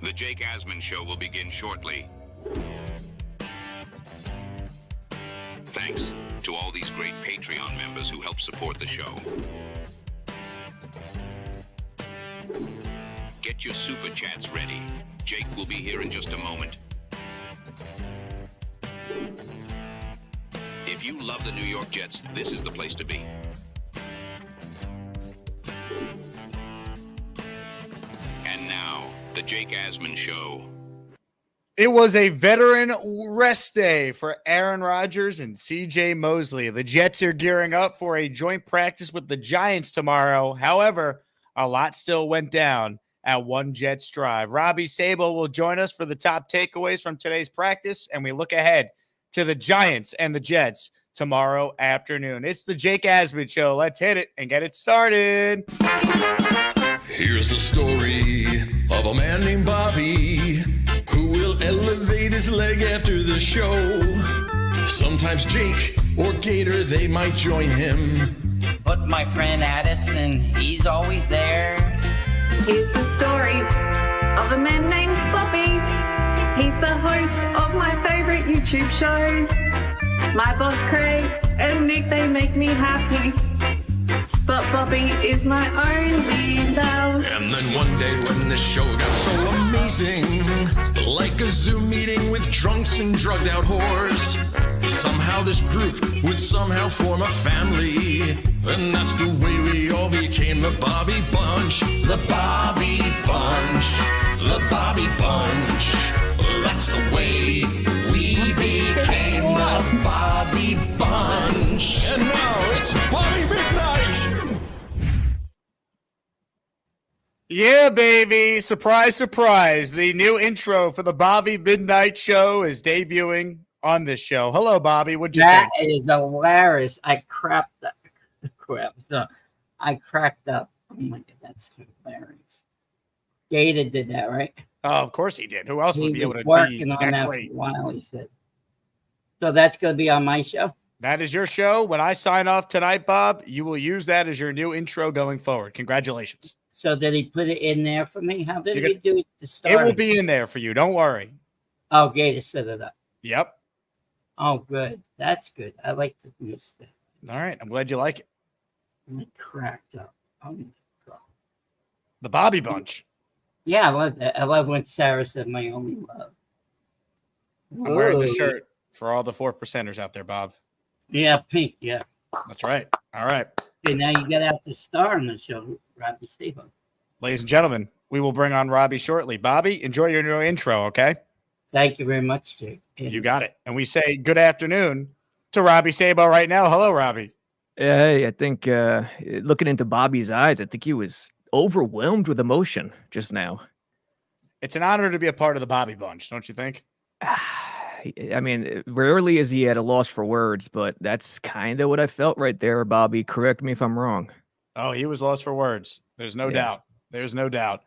The Jake Asman Show will begin shortly. Thanks to all these great Patreon members who help support the show. Get your super chats ready. Jake will be here in just a moment. If you love the New York Jets, this is the place to be. And now, the Jake Asman Show. It was a veteran rest day for Aaron Rodgers and CJ Mosley. The Jets are gearing up for a joint practice with the Giants tomorrow. However, a lot still went down at One Jets Drive. Robby Sabo will join us for the top takeaways from today's practice, and we look ahead to the Giants and the Jets tomorrow afternoon. It's the Jake Asman Show. Let's hit it and get it started. Here's the story of a man named Bobby who will elevate his leg after the show. Sometimes Jake or Gator, they might join him. But my friend Addison, he's always there. Here's the story of a man named Bobby. He's the host of my favorite YouTube shows. My boss Craig and Nick, they make me happy. But Bobby is my only love. And then one day when the show got so amazing, like a Zoom meeting with drunks and drugged out whores, somehow this group would somehow form a family. And that's the way we all became the Bobby Bunch. The Bobby Bunch. The Bobby Bunch. That's the way we became the Bobby Bunch. And now it's Bobby Midnight. Yeah, baby. Surprise, surprise. The new intro for the Bobby Midnight Show is debuting on this show. Hello, Bobby. What'd you think? That is hilarious. I cracked up. I cracked up. Oh my God, that's hilarious. Gator did that, right? Oh, of course he did. Who else would be able to working be on that great? for a while, he said. So that's going to be on my show? That is your show. When I sign off tonight, Bob, you will use that as your new intro going forward. Congratulations. So did he put it in there for me? How did he do it to start? It will be in there for you. Don't worry. Oh, Gator set it up. Yep. Oh, good. That's good. I like the new stuff. All right. I'm glad you like it. I cracked up. Oh, my God. The Bobby Bunch. Yeah, I love that. I love when Sarah said my only love. I'm wearing the shirt for all the 4%ers out there, Bob. Yeah, pink. Yeah. That's right. All right. Okay, now you got to have to star on the show, Robby Sabo. Ladies and gentlemen, we will bring on Robby shortly. Bobby, enjoy your new intro, okay? Thank you very much, Jake. You got it. And we say good afternoon to Robby Sabo right now. Hello, Robby. Hey, I think looking into Bobby's eyes, I think he was overwhelmed with emotion just now. It's an honor to be a part of the Bobby Bunch, don't you think? I mean, rarely is he at a loss for words, but that's kind of what I felt right there, Bobby. Correct me if I'm wrong. Oh, he was lost for words. There's no doubt. There's no doubt.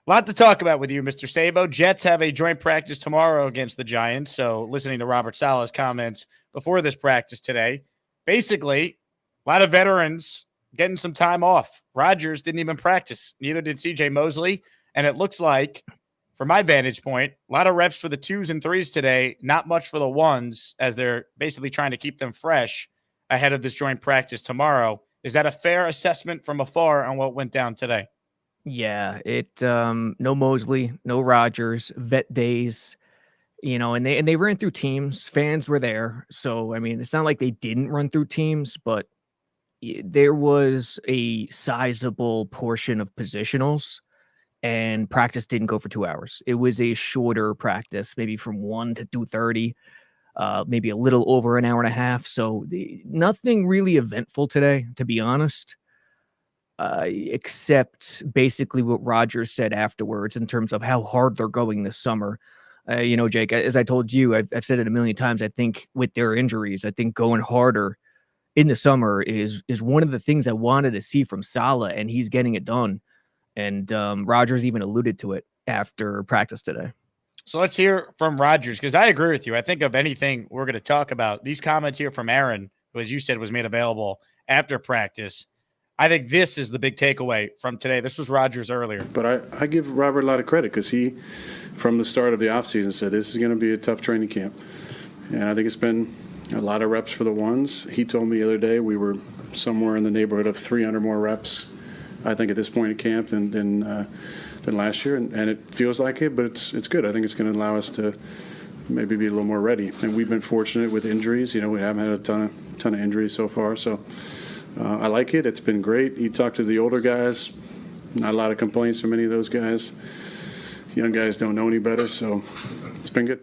A lot to talk about with you, Mr. Sabo. Jets have a joint practice tomorrow against the Giants. So listening to Robert Saleh's comments before this practice today, basically a lot of veterans getting some time off. Rodgers didn't even practice. Neither did CJ Mosley. And it looks like, from my vantage point, a lot of reps for the 2s and 3s today, not much for the 1s, as they're basically trying to keep them fresh ahead of this joint practice tomorrow. Is that a fair assessment from afar on what went down today? Yeah, no Mosley, no Rodgers, vet days, and they ran through teams. Fans were there. So, I mean, it's not like they didn't run through teams, but there was a sizable portion of positionals, and practice didn't go for 2 hours. It was a shorter practice, maybe from 1 to 2:30, maybe a little over an hour and a half. So nothing really eventful today, to be honest, except basically what Rodgers said afterwards in terms of how hard they're going this summer. Jake, as I told you, I've said it a million times. I think with their injuries, I think going harder in the summer is one of the things I wanted to see from Saleh, and he's getting it done. And Rodgers even alluded to it after practice today. So let's hear from Rodgers, because I agree with you. I think of anything we're going to talk about, these comments here from Aaron, who, as you said, was made available after practice, I think this is the big takeaway from today. This was Rodgers earlier. But I give Robert a lot of credit because he, from the start of the offseason, said this is going to be a tough training camp. And I think it's been a lot of reps for the ones. He told me the other day we were somewhere in the neighborhood of 300 more reps, I think, at this point in camp than last year. And it feels like it, but it's good. I think it's going to allow us to maybe be a little more ready. And we've been fortunate with injuries. We haven't had a ton of injuries so far. So I like it. It's been great. You talk to the older guys, not a lot of complaints from any of those guys. Young guys don't know any better, so it's been good.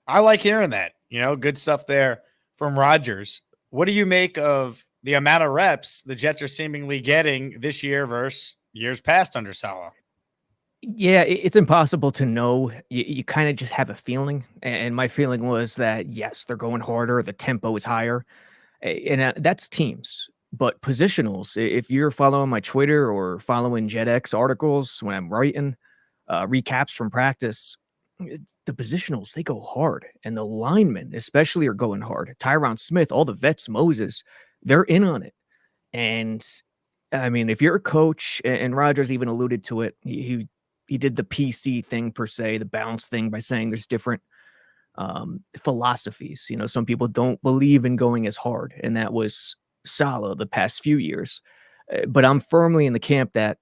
I like hearing that. Good stuff there from Rodgers. What do you make of the amount of reps the Jets are seemingly getting this year versus years past under Saleh? Yeah, it's impossible to know. You kind of just have a feeling. And my feeling was that, yes, they're going harder. The tempo is higher. And that's teams. But positionals, if you're following my Twitter or following JetX articles when I'm writing recaps from practice, the positionals, they go hard. And the linemen especially are going hard. Tyron Smith, all the vets, Moses, they're in on it. And, I mean, if you're a coach, and Rodgers even alluded to it, he did the PC thing per se, the balance thing, by saying there's different philosophies. Some people don't believe in going as hard, and that was Saleh the past few years. But I'm firmly in the camp that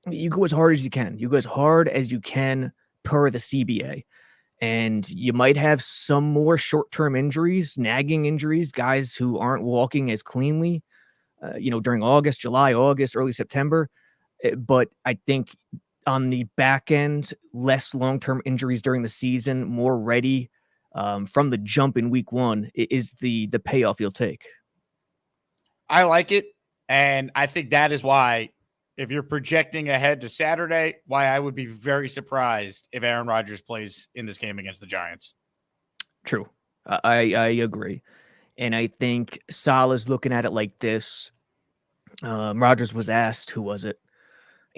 you go as hard as you can. You go as hard as you can per the CBA. And you might have some more short-term injuries, nagging injuries, guys who aren't walking as cleanly, during August, July, August, early September. But I think on the back end, less long-term injuries during the season, more ready from the jump in week one is the payoff you'll take. I like it. And I think that is why, if you're projecting ahead to Saturday, why I would be very surprised if Aaron Rodgers plays in this game against the Giants. True. I agree. And I think Saleh's looking at it like this. Rodgers was asked, who was it?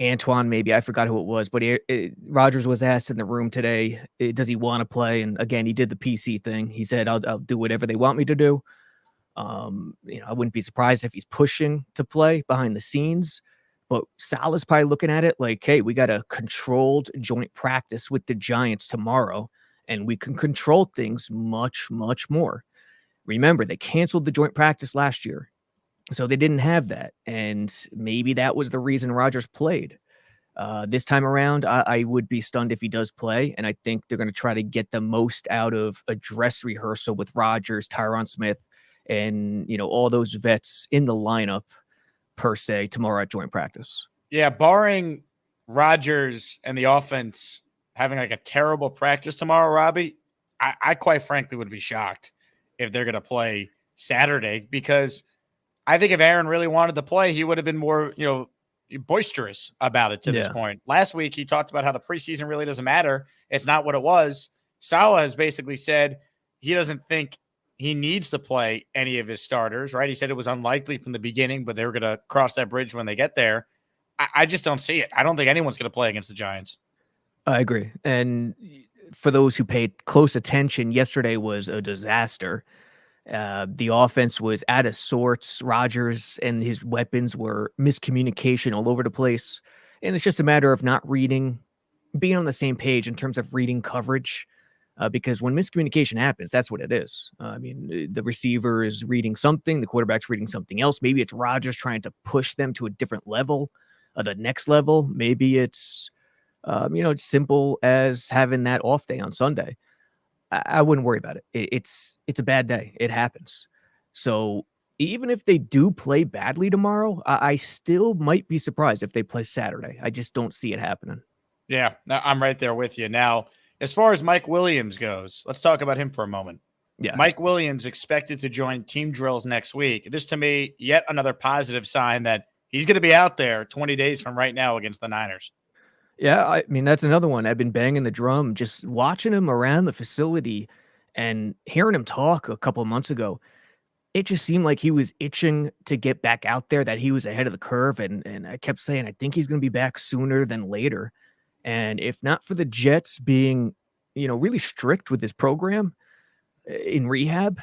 Antoine, maybe, I forgot who it was, but Rodgers was asked in the room today, does he want to play? And again, he did the PC thing. He said, I'll do whatever they want me to do. I wouldn't be surprised if he's pushing to play behind the scenes, but Saleh's probably looking at it like, hey, we got a controlled joint practice with the Giants tomorrow, and we can control things much, much more. Remember, they canceled the joint practice last year. So they didn't have that. And maybe that was the reason Rodgers played. This time around, I would be stunned if he does play. And I think they're going to try to get the most out of a dress rehearsal with Rodgers, Tyron Smith, and, all those vets in the lineup per se tomorrow at joint practice. Yeah, barring Rodgers and the offense having like a terrible practice tomorrow, Robby, I quite frankly would be shocked if they're going to play Saturday, because I think if Aaron really wanted to play, he would have been more, boisterous about it to this point. Last week, he talked about how the preseason really doesn't matter. It's not what it was. Saleh has basically said he doesn't think he needs to play any of his starters, right? He said it was unlikely from the beginning, but they were going to cross that bridge when they get there. I just don't see it. I don't think anyone's going to play against the Giants. I agree. And for those who paid close attention, yesterday was a disaster. The offense was out of sorts. Rodgers and his weapons were miscommunication all over the place. And it's just a matter of not reading, being on the same page in terms of reading coverage. Because when miscommunication happens, that's what it is. The receiver is reading something, the quarterback's reading something else. Maybe it's Rodgers trying to push them to a different level, the next level. Maybe it's, it's simple as having that off day on Sunday. I wouldn't worry about it. It's a bad day. It happens. So even if they do play badly tomorrow, I still might be surprised if they play Saturday. I just don't see it happening. Yeah, I'm right there with you. Now, as far as Mike Williams goes, let's talk about him for a moment. Yeah. Mike Williams expected to join team drills next week. This, to me, yet another positive sign that he's going to be out there 20 days from right now against the Niners. Yeah, that's another one. I've been banging the drum, just watching him around the facility and hearing him talk a couple of months ago. It just seemed like he was itching to get back out there, that he was ahead of the curve. And I kept saying, I think he's going to be back sooner than later. And if not for the Jets being, really strict with this program in rehab,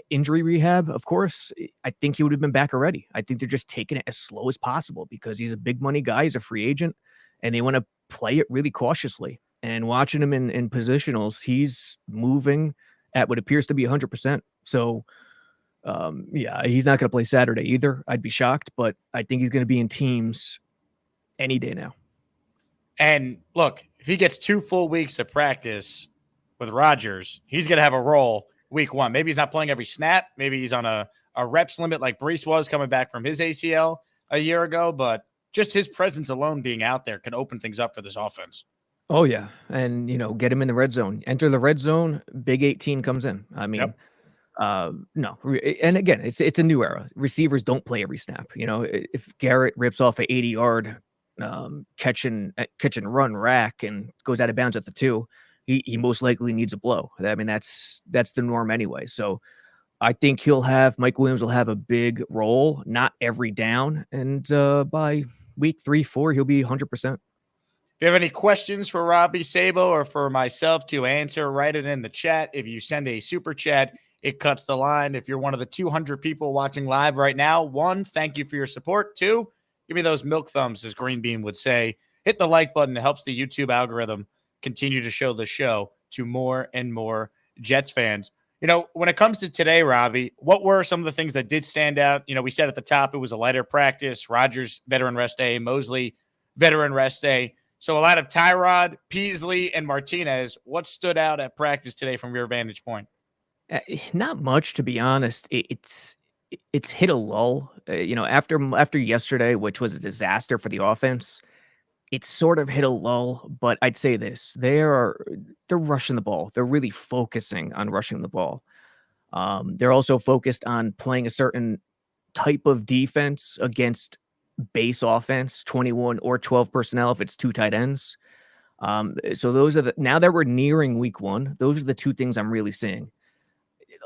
injury rehab, of course, I think he would have been back already. I think they're just taking it as slow as possible because he's a big money guy. He's a free agent, and they want to play it really cautiously. And watching him in positionals, he's moving at what appears to be 100%. So, yeah, he's not going to play Saturday either. I'd be shocked, but I think he's going to be in teams any day now. And look, if he gets 2 full weeks of practice with Rodgers, he's going to have a role week 1. Maybe he's not playing every snap. Maybe he's on a reps limit like Brees was coming back from his ACL a year ago. But just his presence alone being out there can open things up for this offense. Oh, yeah. And, get him in the red zone. Enter the red zone, Big 18 comes in. I mean, Yep. No. And again, it's a new era. Receivers don't play every snap. If Garrett rips off an 80-yard catch and run rack and goes out of bounds at the 2, he most likely needs a blow. I mean, that's the norm anyway. So I think Mike Williams will have a big role, not every down. And by week 3-4, he'll be 100%. If you have any questions for Robby, Sabo, or for myself to answer, write it in the chat. If you send a super chat, it cuts the line. If you're one of the 200 people watching live right now, 1, thank you for your support. 2, give me those milk thumbs, as Green Bean would say. Hit the like button. It helps the YouTube algorithm continue to show the show to more and more Jets fans. When it comes to today, Robby, what were some of the things that did stand out? We said at the top it was a lighter practice. Rodgers, veteran rest day. Mosley, veteran rest day. So a lot of Tyrod, Peasley, and Martinez. What stood out at practice today from your vantage point? Not much, to be honest. It's hit a lull. After yesterday, which was a disaster for the offense, it's sort of hit a lull. But I'd say this: they're rushing the ball. They're really focusing on rushing the ball. They're also focused on playing a certain type of defense against base offense, 21 or 12 personnel if it's 2 tight ends. So those are now that we're nearing week 1, those are the 2 things I'm really seeing.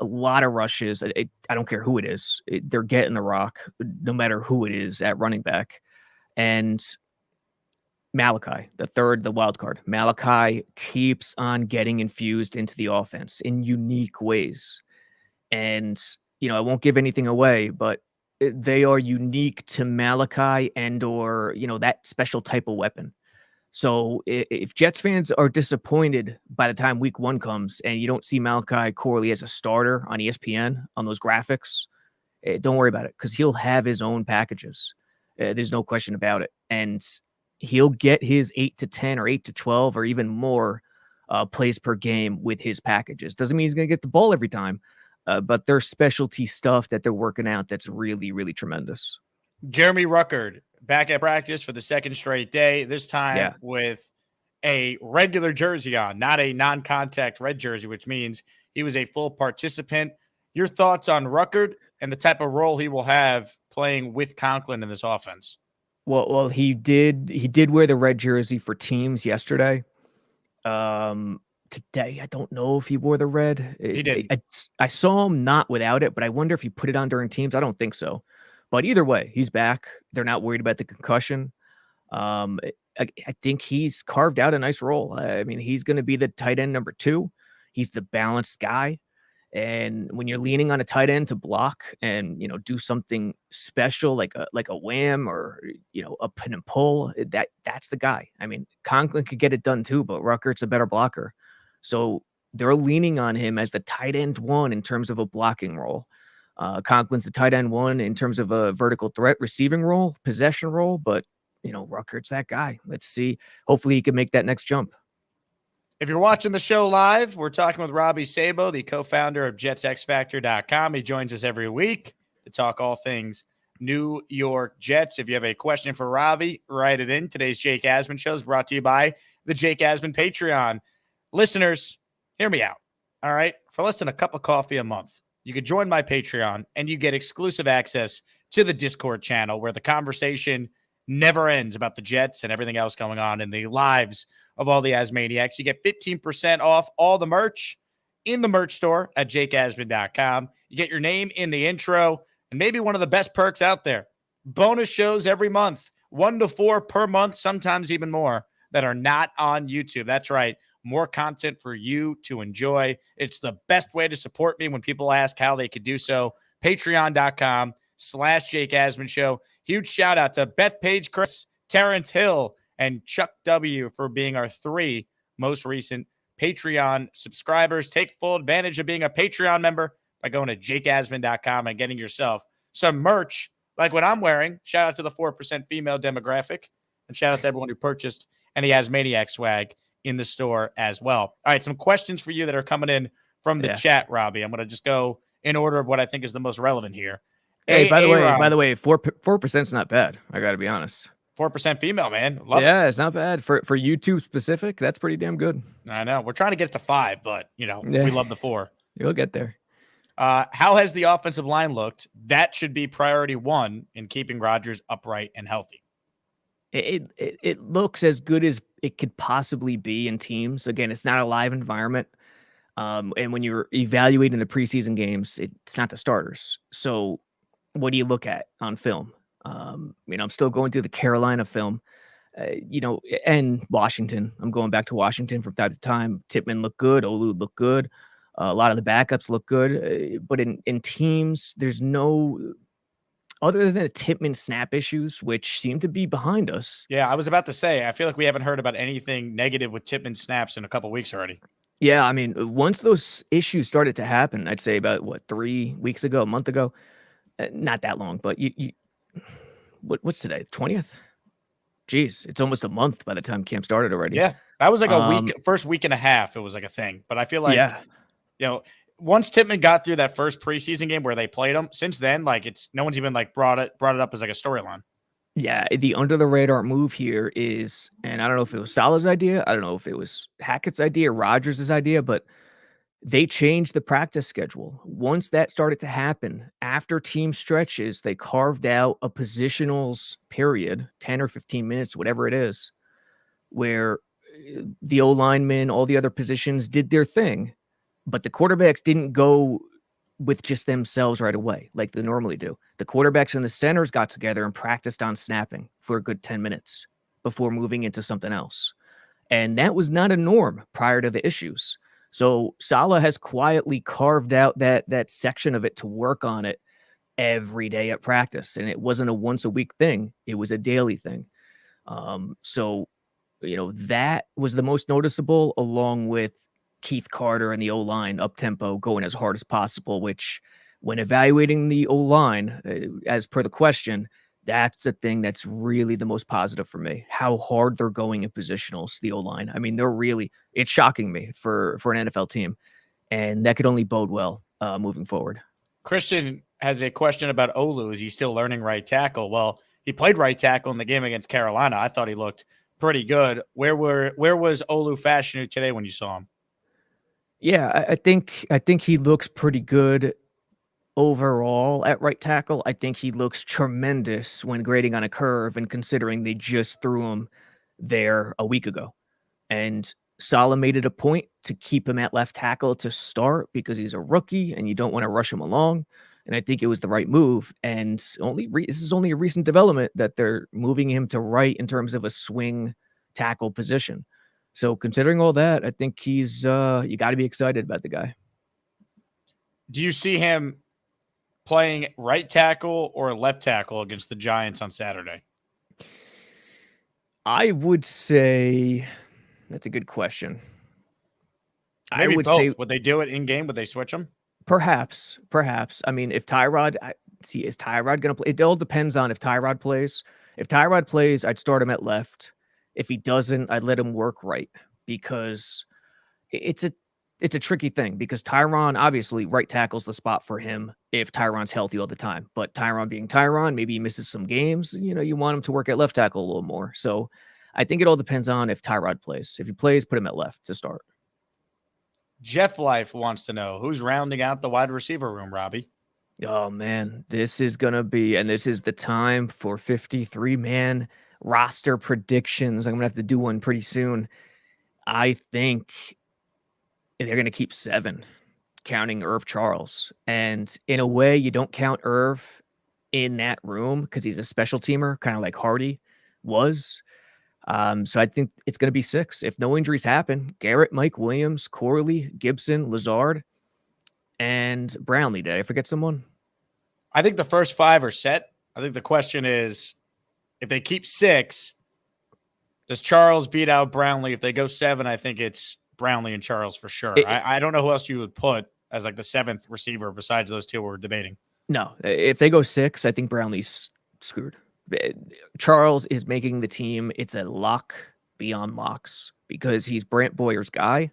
A lot of rushes. I don't care who it is. They're getting the rock, no matter who it is at running back. And Malachi, the wild card. Malachi keeps on getting infused into the offense in unique ways. And, I won't give anything away, but they are unique to Malachi or that special type of weapon. So if Jets fans are disappointed by the time week 1 comes and you don't see Malachi Corley as a starter on ESPN on those graphics, don't worry about it because he'll have his own packages. There's no question about it. And he'll get his 8 to 10 or 8 to 12 or even more plays per game with his packages. Doesn't mean he's going to get the ball every time, but there's specialty stuff that they're working out that's really, really tremendous. Jeremy Ruckert back at practice for the 2nd straight day, this time with a regular jersey on, not a non-contact red jersey, which means he was a full participant. Your thoughts on Ruckert and the type of role he will have playing with Conklin in this offense? Well, he did wear the red jersey for teams yesterday. Today, I don't know if he wore the red. He did. I saw him not without it, but I wonder if he put it on during teams. I don't think so. But either way, he's back. They're not worried about the concussion. I think he's carved out a nice role. I mean, he's going to be the tight end number 2. He's the balanced guy. And when you're leaning on a tight end to block and, do something special like a wham or, a pin and pull, that's the guy. I mean, Conklin could get it done too, but Ruckert's a better blocker. So they're leaning on him as the tight end 1 in terms of a blocking role. Conklin's the tight end 1 in terms of a vertical threat receiving role, possession role, but Ruckert's that guy. Let's see. Hopefully he can make that next jump. If you're watching the show live, we're talking with Robby Sabo, the co-founder of JetsXFactor.com. He joins us every week to talk all things New York Jets. If you have a question for Robby, write it in. Today's Jake Asman show is brought to you by the Jake Asman Patreon. Listeners, hear me out. All right. For less than a cup of coffee a month, you could join my Patreon and you get exclusive access to the Discord channel where the conversation never ends about the Jets and everything else going on in the lives of all the Asmaniacs. You get 15% off all the merch in the merch store at jakeasman.com. You get your name in the intro and maybe one of the best perks out there. Bonus shows every month, 1 to 4 per month, sometimes even more, that are not on YouTube. That's right. more content for you to enjoy. It's the best way to support me when people ask how they could do so. Patreon.com/Jake Asman Show. Huge shout out to Beth Page, Chris, Terrence Hill, and Chuck W. for being our 3 most recent Patreon subscribers. Take full advantage of being a Patreon member by going to jakeasman.com and getting yourself some merch like what I'm wearing. Shout out to the 4% female demographic, and shout out to everyone who purchased any Asmaniac swag in the store as well. All right, some questions for you that are coming in from the chat, Robbie. I'm going to just go in order of what I think is the most relevant here. Hey, by the way, 4% is not bad. I got to be honest. 4% female, man. Love it. It's not bad for YouTube specific. That's pretty damn good. I know. We're trying to get to 5, but we love the 4. You'll get there. How has the offensive line looked? That should be priority 1 in keeping Rodgers upright and healthy. It looks as good as it could possibly be in teams. Again, it's not a live environment. And when you're evaluating the preseason games, it's not the starters. So what do you look at on film? I'm still going through the Carolina film, and Washington. I'm going back to Washington from time to time. Tippmann looked good. Olu looked good. A lot of the backups look good. But in teams, there's no... Other than the Tippmann snap issues, which seem to be behind us. Yeah, I was about to say, I feel like we haven't heard about anything negative with Tippmann snaps in a couple weeks already. Yeah, I mean, once those issues started to happen, I'd say about, 3 weeks ago, a month ago? Not that long, but what's today, 20th? Jeez, it's almost a month by the time camp started already. Yeah, that was like a week, first week and a half, it was like a thing. But I feel like, once Tippmann got through that first preseason game where they played him, since then, no one's even brought it up as like a storyline. Yeah, the under the radar move here is, and I don't know if it was Salah's idea, I don't know if it was Hackett's idea, Rodgers' idea, but they changed the practice schedule. Once that started to happen, after team stretches, they carved out a positionals period, 10 or 15 minutes, whatever it is, where the O-linemen, all the other positions did their thing. But the quarterbacks didn't go with just themselves right away like they normally do. The quarterbacks and the centers got together and practiced on snapping for a good 10 minutes before moving into something else. And that was not a norm prior to the issues. So Saleh has quietly carved out that section of it to work on it every day at practice. And it wasn't a once a week thing. It was a daily thing. That was the most noticeable, along with Keith Carter and the O-line up-tempo going as hard as possible, which when evaluating the O-line, as per the question, that's the thing that's really the most positive for me, how hard they're going in positionals, the O-line. I mean, it's shocking me for an NFL team, and that could only bode well moving forward. Christian has a question about Olu. Is he still learning right tackle? Well, he played right tackle in the game against Carolina. I thought he looked pretty good. Where was Olu Fashanu today when you saw him? Yeah, I think he looks pretty good overall at right tackle. I think he looks tremendous when grading on a curve, and considering they just threw him there a week ago. And Saleh made it a point to keep him at left tackle to start because he's a rookie and you don't want to rush him along. And I think it was the right move. And this is only a recent development that they're moving him to right in terms of a swing tackle position. So considering all that, I think he's you got to be excited about the guy. Do you see him playing right tackle or left tackle against the Giants on Saturday? I would say that's a good question. Maybe I would both. say, would they do it in game? Would they switch them? Perhaps. I mean, if Tyrod, is Tyrod going to play? It all depends on if Tyrod plays. If Tyrod plays, I'd start him at left. If he doesn't, I'd let him work right, because it's a tricky thing, because Tyron, obviously right tackle's the spot for him if Tyron's healthy all the time. But Tyron being Tyron, maybe he misses some games. You want him to work at left tackle a little more. So I think it all depends on if Tyrod plays. If he plays, put him at left to start. Jeff Life wants to know who's rounding out the wide receiver room, Robbie. Oh, man, this is going to be, and this is the time for 53-man roster predictions. I'm going to have to do one pretty soon. I think they're going to keep 7, counting Irv Charles. And in a way, you don't count Irv in that room because he's a special teamer, kind of like Hardy was. So I think it's going to be 6. If no injuries happen, Garrett, Mike Williams, Corley, Gibson, Lazard, and Brownlee. Did I forget someone? I think the first 5 are set. I think the question is, if they keep 6, does Charles beat out Brownlee? If they go 7, I think it's Brownlee and Charles for sure. I don't know who else you would put as like the 7th receiver besides those 2 we're debating. No, if they go 6, I think Brownlee's screwed. Charles is making the team. It's a lock beyond locks because he's Brant Boyer's guy.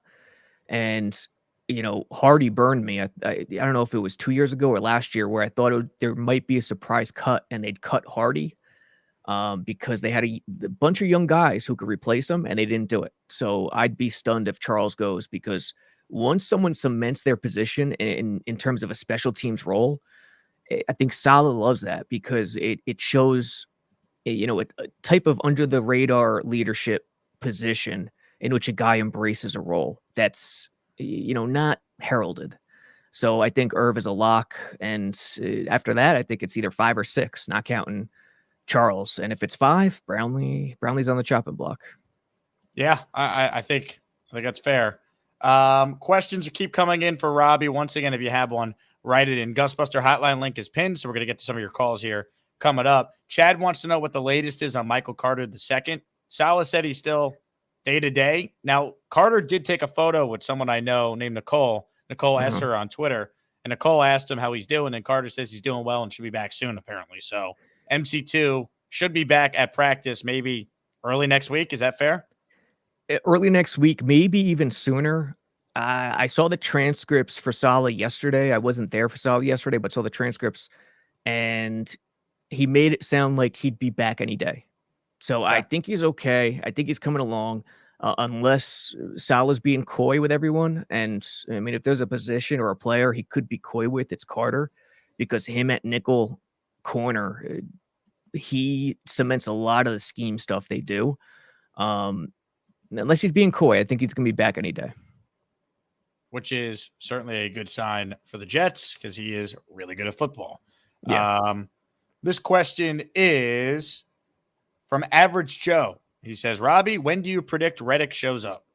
And, Hardy burned me. I don't know if it was 2 years ago or last year where I thought there might be a surprise cut and they'd cut Hardy because they had a bunch of young guys who could replace him and they didn't do it. So I'd be stunned if Charles goes because once someone cements their position in terms of a special teams role, I think Saleh loves that because it shows, a type of under the radar leadership position in which a guy embraces a role that's, not heralded. So I think Irv is a lock. And after that, I think it's either 5 or 6, not counting Charles. And if it's 5, Brownlee's on the chopping block. Yeah, I think that's fair. Questions keep coming in for Robby. Once again, if you have one, write it in. Gusbuster hotline link is pinned, so we're going to get to some of your calls here coming up. Chad wants to know what the latest is on Michael Carter II. Saleh said he's still day-to-day. Now, Carter did take a photo with someone I know named Nicole. Nicole asked her on Twitter, and Nicole asked him how he's doing, and Carter says he's doing well and should be back soon, apparently. So MC2 should be back at practice maybe early next week. Is that fair? Early next week, maybe even sooner. I saw the transcripts for Saleh yesterday. I wasn't there for Saleh yesterday, but saw the transcripts, and he made it sound like he'd be back any day. So okay. I think he's okay. I think he's coming along, unless Saleh's being coy with everyone. And I mean, if there's a position or a player he could be coy with, it's Carter, because him at nickel corner, he cements a lot of the scheme stuff they do. Unless he's being coy, I think he's going to be back any day. Which is certainly a good sign for the Jets because he is really good at football. Yeah. This question is from Average Joe. He says, Robby, when do you predict Reddick shows up?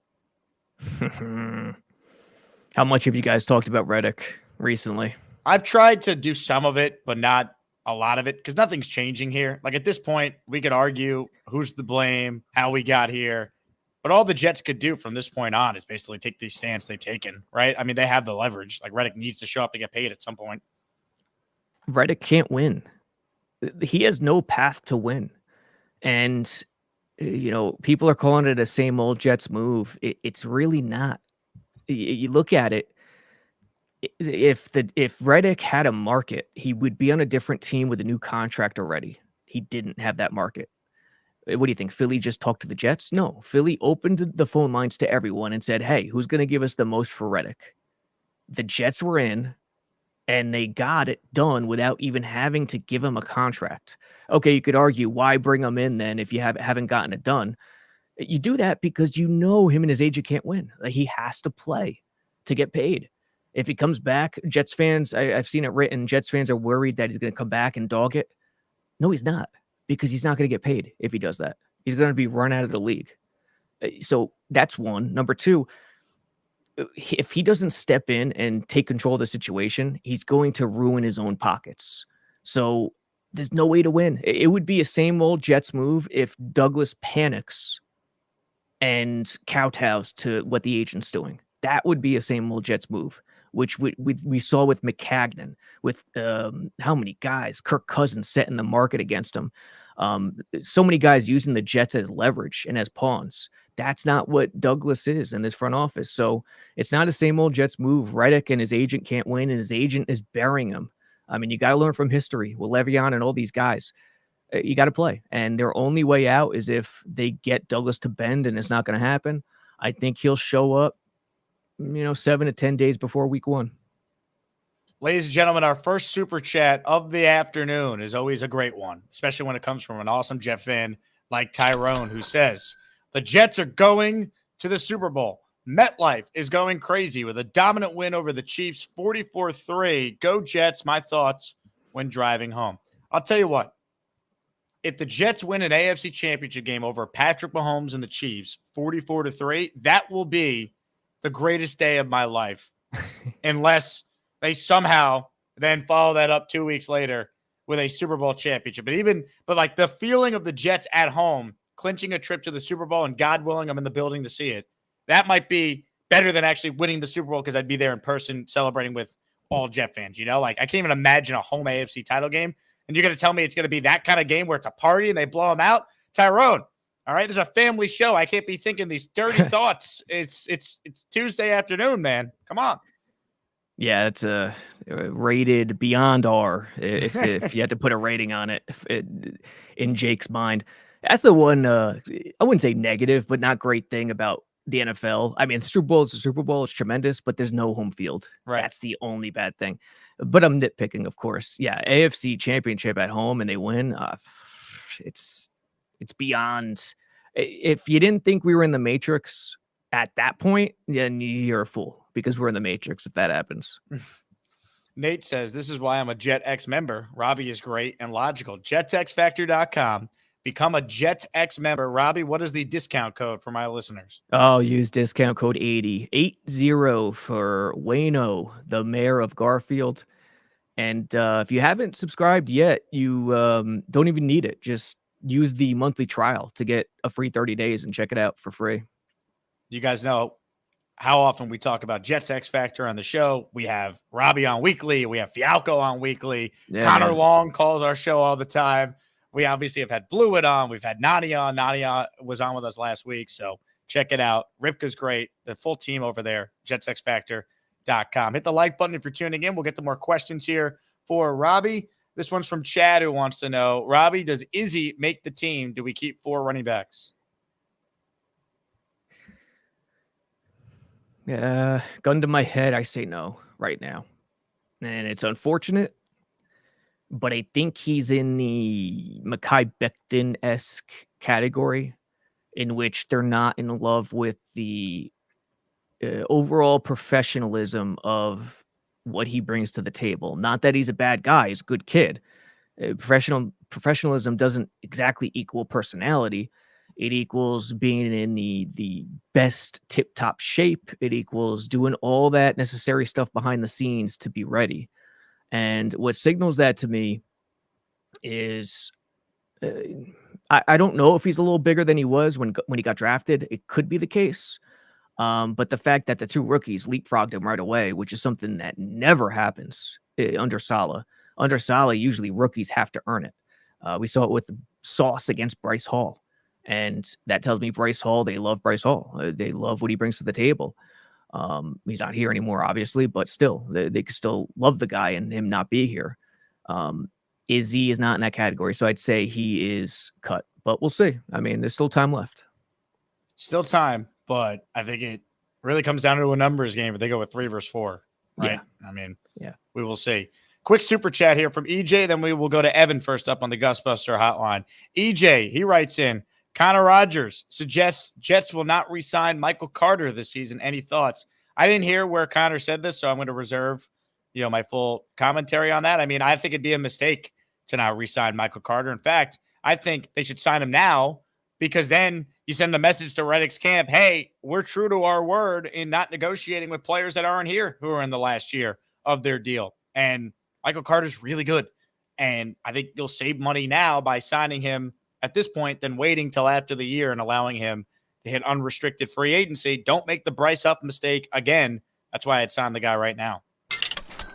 How much have you guys talked about Reddick recently? I've tried to do some of it, but not a lot of it because nothing's changing here. Like at this point, we could argue who's to blame, how we got here. But all the Jets could do from this point on is basically take the stance they've taken, right? I mean, they have the leverage. Like Reddick needs to show up to get paid at some point. Reddick can't win. He has no path to win. And, people are calling it a same old Jets move. It's really not. You look at it. If Reddick had a market, he would be on a different team with a new contract already. He didn't have that market. What do you think? Philly just talked to the Jets? No, Philly opened the phone lines to everyone and said, hey, who's going to give us the most for Reddick? The Jets were in, and they got it done without even having to give him a contract. Okay, you could argue, why bring him in then if you haven't gotten it done? You do that because him and his agent can't win. He has to play to get paid. If he comes back, Jets fans, I've seen it written, Jets fans are worried that he's going to come back and dog it. No, he's not. Because he's not going to get paid if he does that. He's going to be run out of the league. So that's one. Number two, if he doesn't step in and take control of the situation, he's going to ruin his own pockets. So there's no way to win. It would be a same old Jets move if Douglas panics and kowtows to what the agent's doing. That would be a same old Jets move, which we saw with McCagnon, with how many guys, Kirk Cousins setting the market against him. So many guys using the Jets as leverage and as pawns. That's not what Douglas is in this front office. So it's not a same old Jets move. Reddick and his agent can't win, and his agent is burying him. I mean, you got to learn from history with Le'Veon and all these guys. You got to play. And their only way out is if they get Douglas to bend, and it's not going to happen. I think he'll show up, 7 to 10 days before week 1. Ladies and gentlemen, our first super chat of the afternoon is always a great one, especially when it comes from an awesome Jet fan like Tyrone, who says, the Jets are going to the Super Bowl. MetLife is going crazy with a dominant win over the Chiefs, 44-3. Go Jets. My thoughts when driving home. I'll tell you what. if the Jets win an AFC championship game over Patrick Mahomes and the Chiefs, 44-3, that will be the greatest day of my life. Unless they somehow then follow that up 2 weeks later with a Super Bowl championship. But like the feeling of the Jets at home, clinching a trip to the Super Bowl, and God willing, I'm in the building to see it. That might be better than actually winning the Super Bowl because I'd be there in person celebrating with all Jet fans. Like I can't even imagine a home AFC title game. And you're going to tell me it's going to be that kind of game where it's a party and they blow them out? Tyrone, all right, there's a family show. I can't be thinking these dirty thoughts. It's Tuesday afternoon, man. Come on. Yeah, it's rated beyond R if you had to put a rating on it, in Jake's mind. That's the one, I wouldn't say negative, but not great thing about the NFL. I mean, the Super Bowl is the Super Bowl. It's tremendous, but there's no home field. Right. That's the only bad thing. But I'm nitpicking, of course. Yeah, AFC championship at home and they win. It's beyond. If you didn't think we were in the Matrix at that point, then you're a fool because we're in the Matrix if that happens. Nate says, this is why I'm a Jet X member. Robby is great and logical. JetsXFactor.com. Become a Jet X member. Robby, what is the discount code for my listeners? Oh, use discount code 80 for Wayno, the mayor of Garfield. And if you haven't subscribed yet, you don't even need it. Just use the monthly trial to get a free 30 days and check it out for free. You guys know how often we talk about Jets X Factor on the show. We have Robby on weekly. We have Fialco on weekly. Yeah, Connor man. Long calls our show all the time. We obviously have had Blewett on. We've had Nadia on. Nadia was on with us last week, so check it out. Ripka's great. The full team over there, JetsXFactor.com. Hit the like button if you're tuning in. We'll get to more questions here for Robby. This one's from Chad, who wants to know, Robby, does Izzy make the team? Do we keep 4 running backs? Gun to my head, I say no right now. And it's unfortunate, but I think he's in the Mekhi Becton-esque category in which they're not in love with the overall professionalism of what he brings to the table. Not that he's a bad guy. He's a good kid. Professionalism doesn't exactly equal personality. It equals being in the best tip-top shape. It equals doing all that necessary stuff behind the scenes to be ready. And what signals that to me is I don't know if he's a little bigger than he was when he got drafted. It could be the case. But the fact that the 2 rookies leapfrogged him right away, which is something that never happens under Saleh. Under Saleh, usually rookies have to earn it. We saw it with Sauce against Bryce Hall. And that tells me Bryce Hall, they love Bryce Hall. They love what he brings to the table. He's not here anymore, obviously, but still, they could still love the guy and him not be here. Izzy is not in that category, so I'd say he is cut. But we'll see. I mean, there's still time left. Still time, but I think it really comes down to a numbers game if they go with 3 versus 4. Right? Yeah. I mean, yeah, we will see. Quick super chat here from EJ, then we will go to Evan first up on the Gusbuster hotline. EJ, he writes in, Connor Rodgers suggests Jets will not re-sign Michael Carter this season. Any thoughts? I didn't hear where Connor said this, so I'm going to reserve, my full commentary on that. I mean, I think it'd be a mistake to not re-sign Michael Carter. In fact, I think they should sign him now because then you send a message to Reddick's camp, hey, we're true to our word in not negotiating with players that aren't here who are in the last year of their deal. And Michael Carter's really good. And I think you'll save money now by signing him at this point than waiting till after the year and allowing him to hit unrestricted free agency. Don't make the Bryce Huff mistake again. That's why I'd sign the guy right now.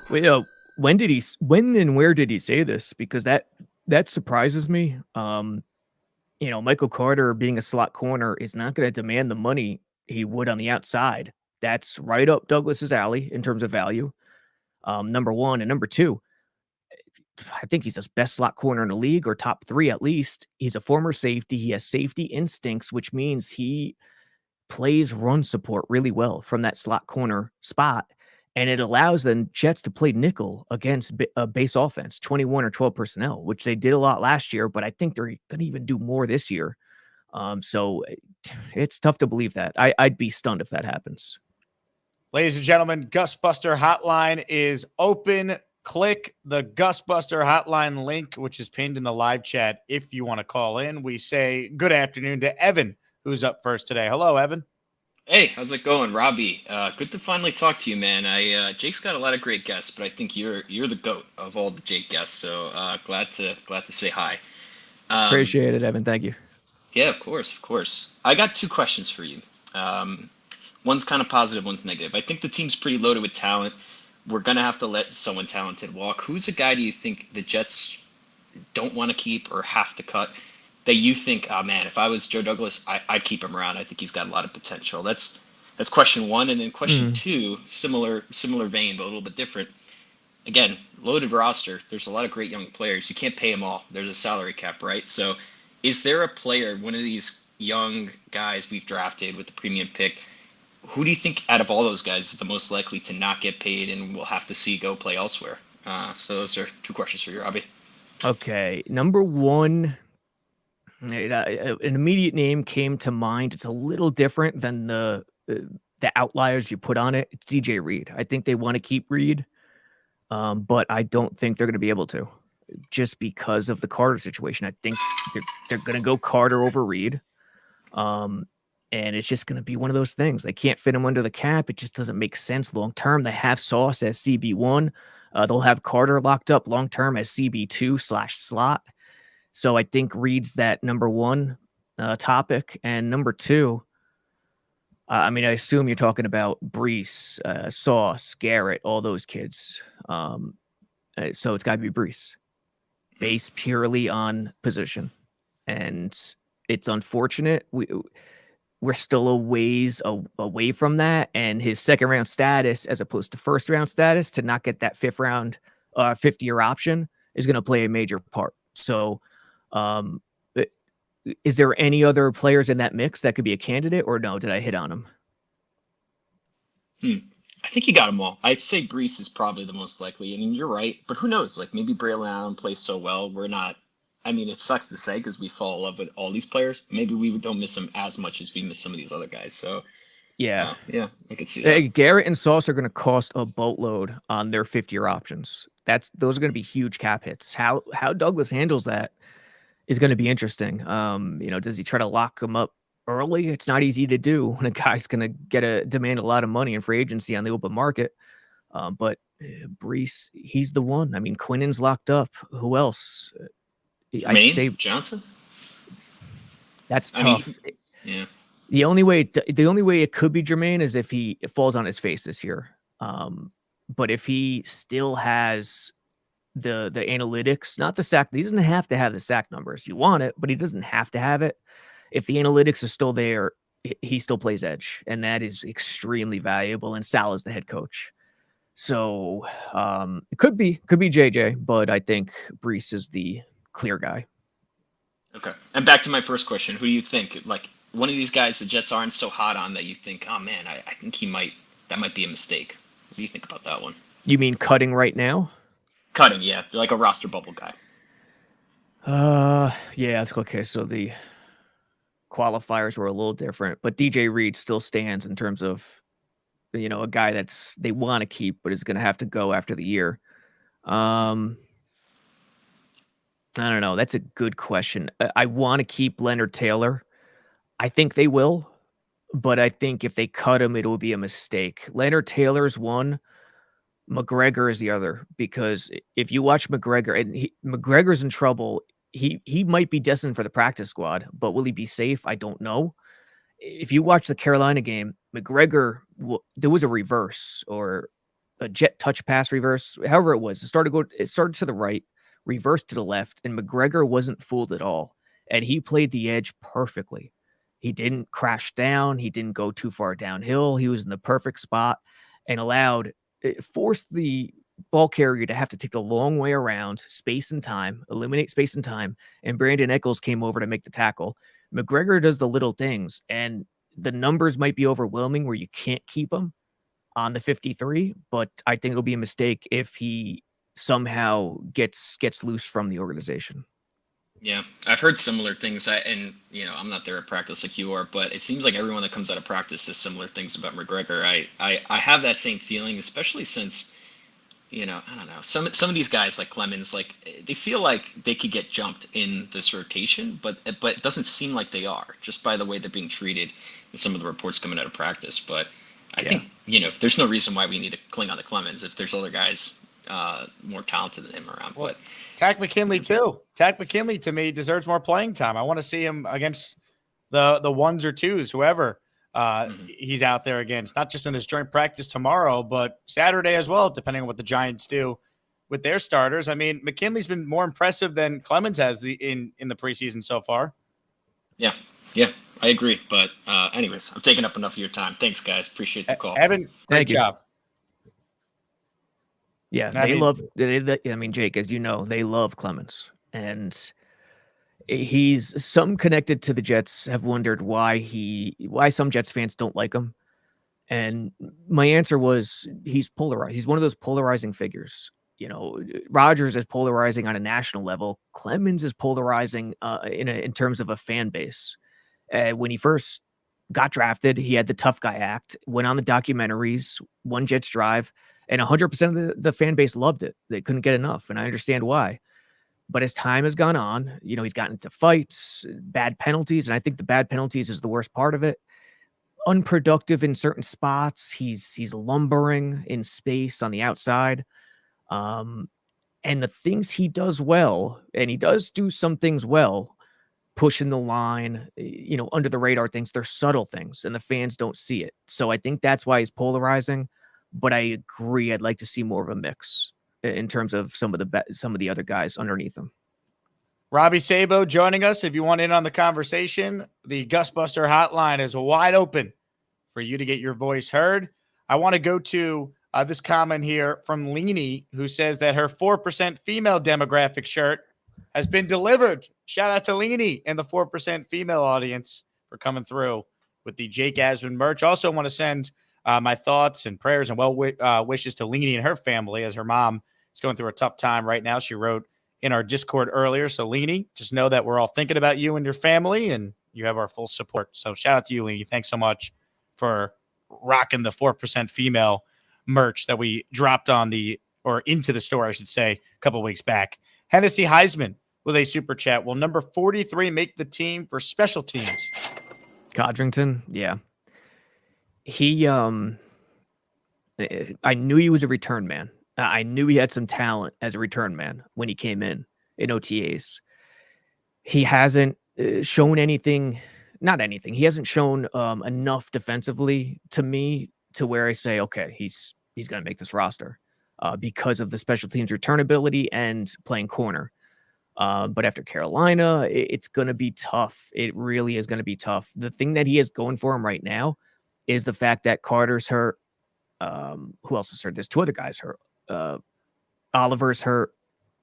Wait, when and where did he say this? Because that surprises me. Michael Carter being a slot corner is not going to demand the money he would on the outside. That's right up Douglas's alley in terms of value. Number one. And number two, I think he's the best slot corner in the league, or top 3 at least. He's a former safety. He has safety instincts, which means he plays run support really well from that slot corner spot. And it allows the Jets to play nickel against a base offense, 21 or 12 personnel, which they did a lot last year, but I think they're going to even do more this year. So it's tough to believe that. I'd be stunned if that happens. Ladies and gentlemen, Gus Buster hotline is open click the Gusbuster hotline link, which is pinned in the live chat if you want to call in. We say good afternoon to Evan, who's up first today. Hello, Evan. Hey, how's it going, Robby? Good to finally talk to you, man. Jake's got a lot of great guests, but I think you're the GOAT of all the Jake guests. So glad to say hi. Appreciate it, Evan. Thank you. Yeah, of course. I got two questions for you. One's kind of positive, one's negative. I think the team's pretty loaded with talent. We're gonna have to let someone talented walk. Who's a guy do you think the Jets don't want to keep or have to cut that you think, oh man, if I was Joe Douglas, I'd keep him around. I think he's got a lot of potential. That's question one. And then question two, similar vein, but a little bit different. Again, loaded roster. There's a lot of great young players. You can't pay them all. There's a salary cap, right? So is there a player, one of these young guys we've drafted with the premium pick, who do you think out of all those guys is the most likely to not get paid and we'll have to see go play elsewhere? So those are two questions for you, Robby. Okay. Number one, an immediate name came to mind. It's a little different than the outliers you put on it. It's CJ Reed. I think they want to keep Reed, but I don't think they're going to be able to, just because of the Carter situation. I think they're going to go Carter over Reed, and it's just going to be one of those things. They can't fit him under the cap. It just doesn't make sense long term. They have Sauce as CB1. They'll have Carter locked up long term as CB2/slot. So I think Reed's that number one topic. And number two, I assume you're talking about Brees, Sauce, Garrett, all those kids. So it's got to be Brees, based purely on position. And it's unfortunate. We're still a ways away from that. And his second round status, as opposed to first round status, to not get that fifth year option is going to play a major part. So, is there any other players in that mix that could be a candidate, or no? Did I hit on them? I think you got them all. I'd say Brees is probably the most likely. I mean, you're right, but who knows? Like maybe Braylon Allen plays so well. We're not. I mean, it sucks to say because we fall in love with all these players. Maybe we don't miss them as much as we miss some of these other guys. So, yeah, I could see that. Garrett and Sauce are going to cost a boatload on their fifth-year options. Those are going to be huge cap hits. How Douglas handles that is going to be interesting. Does he try to lock them up early? It's not easy to do when a guy's going to demand a lot of money in free agency on the open market. But Brees, he's the one. I mean, Quinnen's locked up. Who else? I'd say Johnson. That's tough. Yeah. The only way it could be Jermaine is if he falls on his face this year. But if he still has the analytics, not the sack, he doesn't have to have the sack numbers. You want it, but he doesn't have to have it. If the analytics are still there, he still plays edge, and that is extremely valuable. And Sal is the head coach. So it could be JJ, but I think Brees is the clear guy. Okay. And back to my first question. Who do you think, like one of these guys the Jets aren't so hot on that you think, oh man, I think that might be a mistake. What do you think about that one? You mean cutting right now? Cutting, yeah. Like a roster bubble guy. Yeah, okay. So the qualifiers were a little different, but DJ Reed still stands in terms of, a guy that's they want to keep, but is going to have to go after the year. I don't know. That's a good question. I want to keep Leonard Taylor. I think they will, but I think if they cut him, it will be a mistake. Leonard Taylor's one. McGregor is the other, because if you watch McGregor, and McGregor's in trouble, he might be destined for the practice squad, but will he be safe? I don't know. If you watch the Carolina game, McGregor, there was a reverse or a jet touch pass reverse, however it was. It started to the right, reversed to the left, and McGregor wasn't fooled at all. And he played the edge perfectly. He didn't crash down. He didn't go too far downhill. He was in the perfect spot and forced the ball carrier to have to take the long way around, eliminate space and time. And Brandon Echols came over to make the tackle. McGregor does the little things, and the numbers might be overwhelming where you can't keep him on the 53, but I think it'll be a mistake if he somehow gets loose from the organization. Yeah, I've heard similar things. I'm not there at practice like you are, but it seems like everyone that comes out of practice says similar things about McGregor. I have that same feeling, especially since I don't know. Some of these guys like Clemens, like they feel like they could get jumped in this rotation, but it doesn't seem like they are, just by the way they're being treated and some of the reports coming out of practice. But I think there's no reason why we need to cling on to Clemens if there's other guys more talented than him around. Well, but Tack McKinley too. Tack McKinley to me deserves more playing time. I want to see him against the ones or twos, whoever he's out there against, not just in this joint practice tomorrow, but Saturday as well, depending on what the Giants do with their starters. I mean, McKinley's been more impressive than Clemens has in the preseason so far. Yeah, I agree. But anyways, I'm taking up enough of your time. Thanks, guys. Appreciate the call. Evan, great job. Yeah, Jake, as you know, they love Clemens. And he's some connected to the Jets have wondered why some Jets fans don't like him. And my answer was he's polarized. He's one of those polarizing figures. Rodgers is polarizing on a national level. Clemens is polarizing in terms of a fan base. When he first got drafted, he had the tough guy act, went on the documentaries, won Jets Drive, and 100% of the fan base loved it. They couldn't get enough, and I understand why. But as time has gone on, he's gotten into fights, bad penalties, and I think the bad penalties is the worst part of it. Unproductive in certain spots. He's lumbering in space on the outside. And the things he does well, and he does do some things well, pushing the line, under the radar things, they're subtle things, and the fans don't see it. So I think that's why he's polarizing. But I agree, I'd like to see more of a mix in terms of some of the other guys underneath him. Robby Sabo joining us. If you want in on the conversation, the Gusbuster hotline is wide open for you to get your voice heard. I want to go to this comment here from Leanie, who says that her 4% female demographic shirt has been delivered. Shout out to Leanie and the 4% female audience for coming through with the Jake Asman merch. Also want to send my thoughts and prayers and wishes to Leanie and her family, as her mom is going through a tough time right now. She wrote in our Discord earlier. So Leanie, just know that we're all thinking about you and your family, and you have our full support. So shout out to you, Leanie. Thanks so much for rocking the 4% female merch that we dropped into the store, I should say, a couple of weeks back. Hennessy Heisman with a super chat. Will number 43 make the team for special teams? Codrington, yeah. I knew he was a return man. I knew he had some talent as a return man when he came in OTAs. He hasn't shown anything, not anything. He hasn't shown enough defensively to me to where I say, okay, he's going to make this roster because of the special teams return ability and playing corner. But after Carolina, it's going to be tough. It really is going to be tough. The thing that he has going for him right now is the fact that Carter's hurt. Who else is hurt? There's two other guys hurt. Oliver's hurt,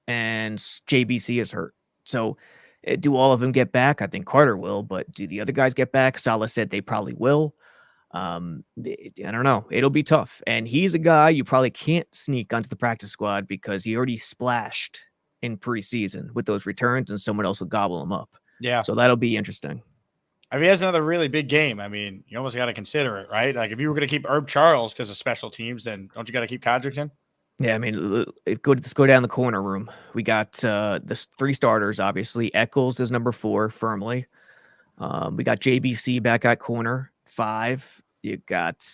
and JBC is hurt. So do all of them get back? I think Carter will, but do the other guys get back? Salah said they probably will. I don't know. It'll be tough. And he's a guy you probably can't sneak onto the practice squad because he already splashed in preseason with those returns, and someone else will gobble him up. Yeah. So that'll be interesting. If he has another really big game, I mean, you almost got to consider it, right? Like if you were going to keep Herb Charles because of special teams, then don't you got to keep Codrington? Yeah, I mean, let's go down the corner room. We got the three starters, obviously. Eccles is number 4, firmly. We got JBC back at corner 5. You got,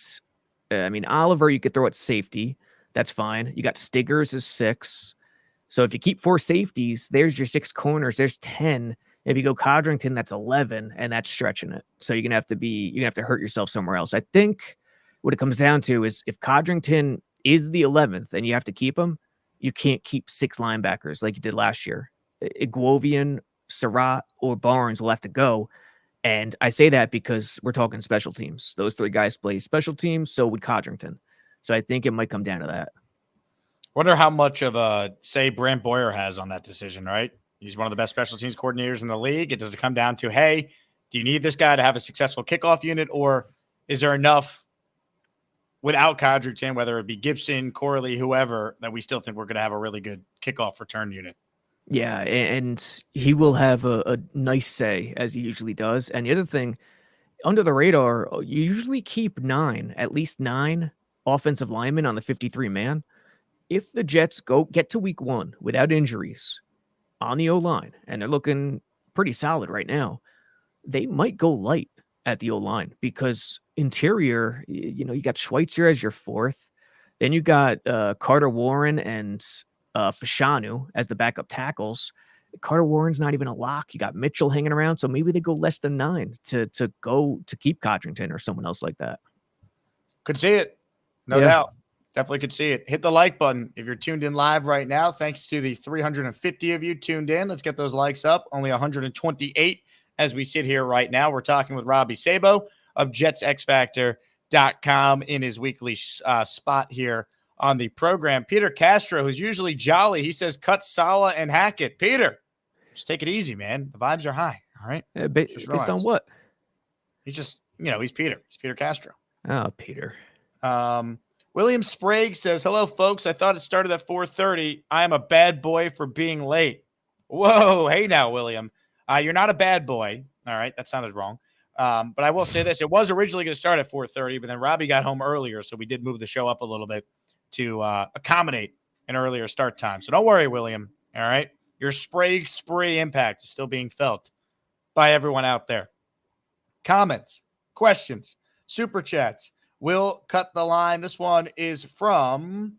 Oliver, you could throw at safety. That's fine. You got Stiggers is 6. So if you keep 4 safeties, there's your 6 corners. There's 10. If you go Codrington, that's 11, and that's stretching it. So you're gonna have to hurt yourself somewhere else. I think what it comes down to is if Codrington is the 11th and you have to keep him, you can't keep 6 linebackers like you did last year. Iguovian, Surratt, or Barnes will have to go. And I say that because we're talking special teams. Those 3 guys play special teams, so would Codrington. So I think it might come down to that. Wonder how much of a say Brant Boyer has on that decision, right? He's one of the best special teams coordinators in the league. It does come down to, hey, do you need this guy to have a successful kickoff unit, or is there enough without Codrington, whether it be Gibson, Corley, whoever, that we still think we're going to have a really good kickoff return unit? Yeah, and he will have a nice say, as he usually does. And the other thing, under the radar, you usually keep at least 9 offensive linemen on the 53-man. if the Jets get to week 1 without injuries on the O-line, and they're looking pretty solid right now, they might go light at the O-line because interior, you got Schweitzer as your 4th. Then you got Carter Warren and Fashanu as the backup tackles. Carter Warren's not even a lock. You got Mitchell hanging around, so maybe they go less than 9 to keep Codrington or someone else like that. Could see it. No doubt. Definitely could see it. Hit the like button if you're tuned in live right now. Thanks to the 350 of you tuned in. Let's get those likes up. Only 128 as we sit here right now. We're talking with Robby Sabo of JetsXFactor.com in his weekly spot here on the program. Peter Castro, who's usually jolly, he says, cut Saleh and Hackett. Peter, just take it easy, man. The vibes are high, all right? Based on what? He's just, he's Peter. He's Peter Castro. Oh, Peter. William Sprague says, hello, folks. I thought it started at 4:30. I am a bad boy for being late. Whoa. Hey now, William. You're not a bad boy. All right. That sounded wrong. But I will say this. It was originally going to start at 4:30, but then Robby got home earlier, so we did move the show up a little bit to accommodate an earlier start time. So don't worry, William. All right. Your Sprague spree impact is still being felt by everyone out there. Comments, questions, super chats. We'll cut the line. This one is from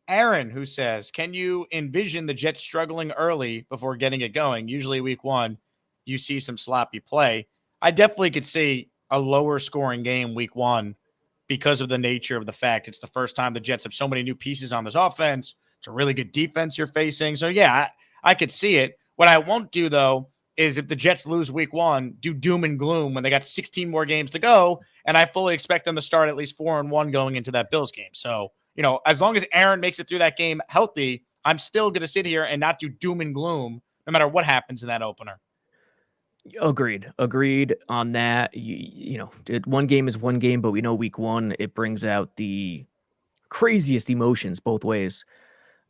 Aaron, who says, can you envision the Jets struggling early before getting it going? Usually week 1, you see some sloppy play. I definitely could see a lower scoring game week 1 because of the nature of the fact it's the first time the Jets have so many new pieces on this offense. It's a really good defense you're facing. So, yeah, I could see it. What I won't do, though, is if the Jets lose week 1, do doom and gloom when they got 16 more games to go, and I fully expect them to start at least 4-1 going into that Bills game. So, as long as Aaron makes it through that game healthy, I'm still going to sit here and not do doom and gloom no matter what happens in that opener. Agreed on that. One game is one game, but we know week 1, it brings out the craziest emotions both ways.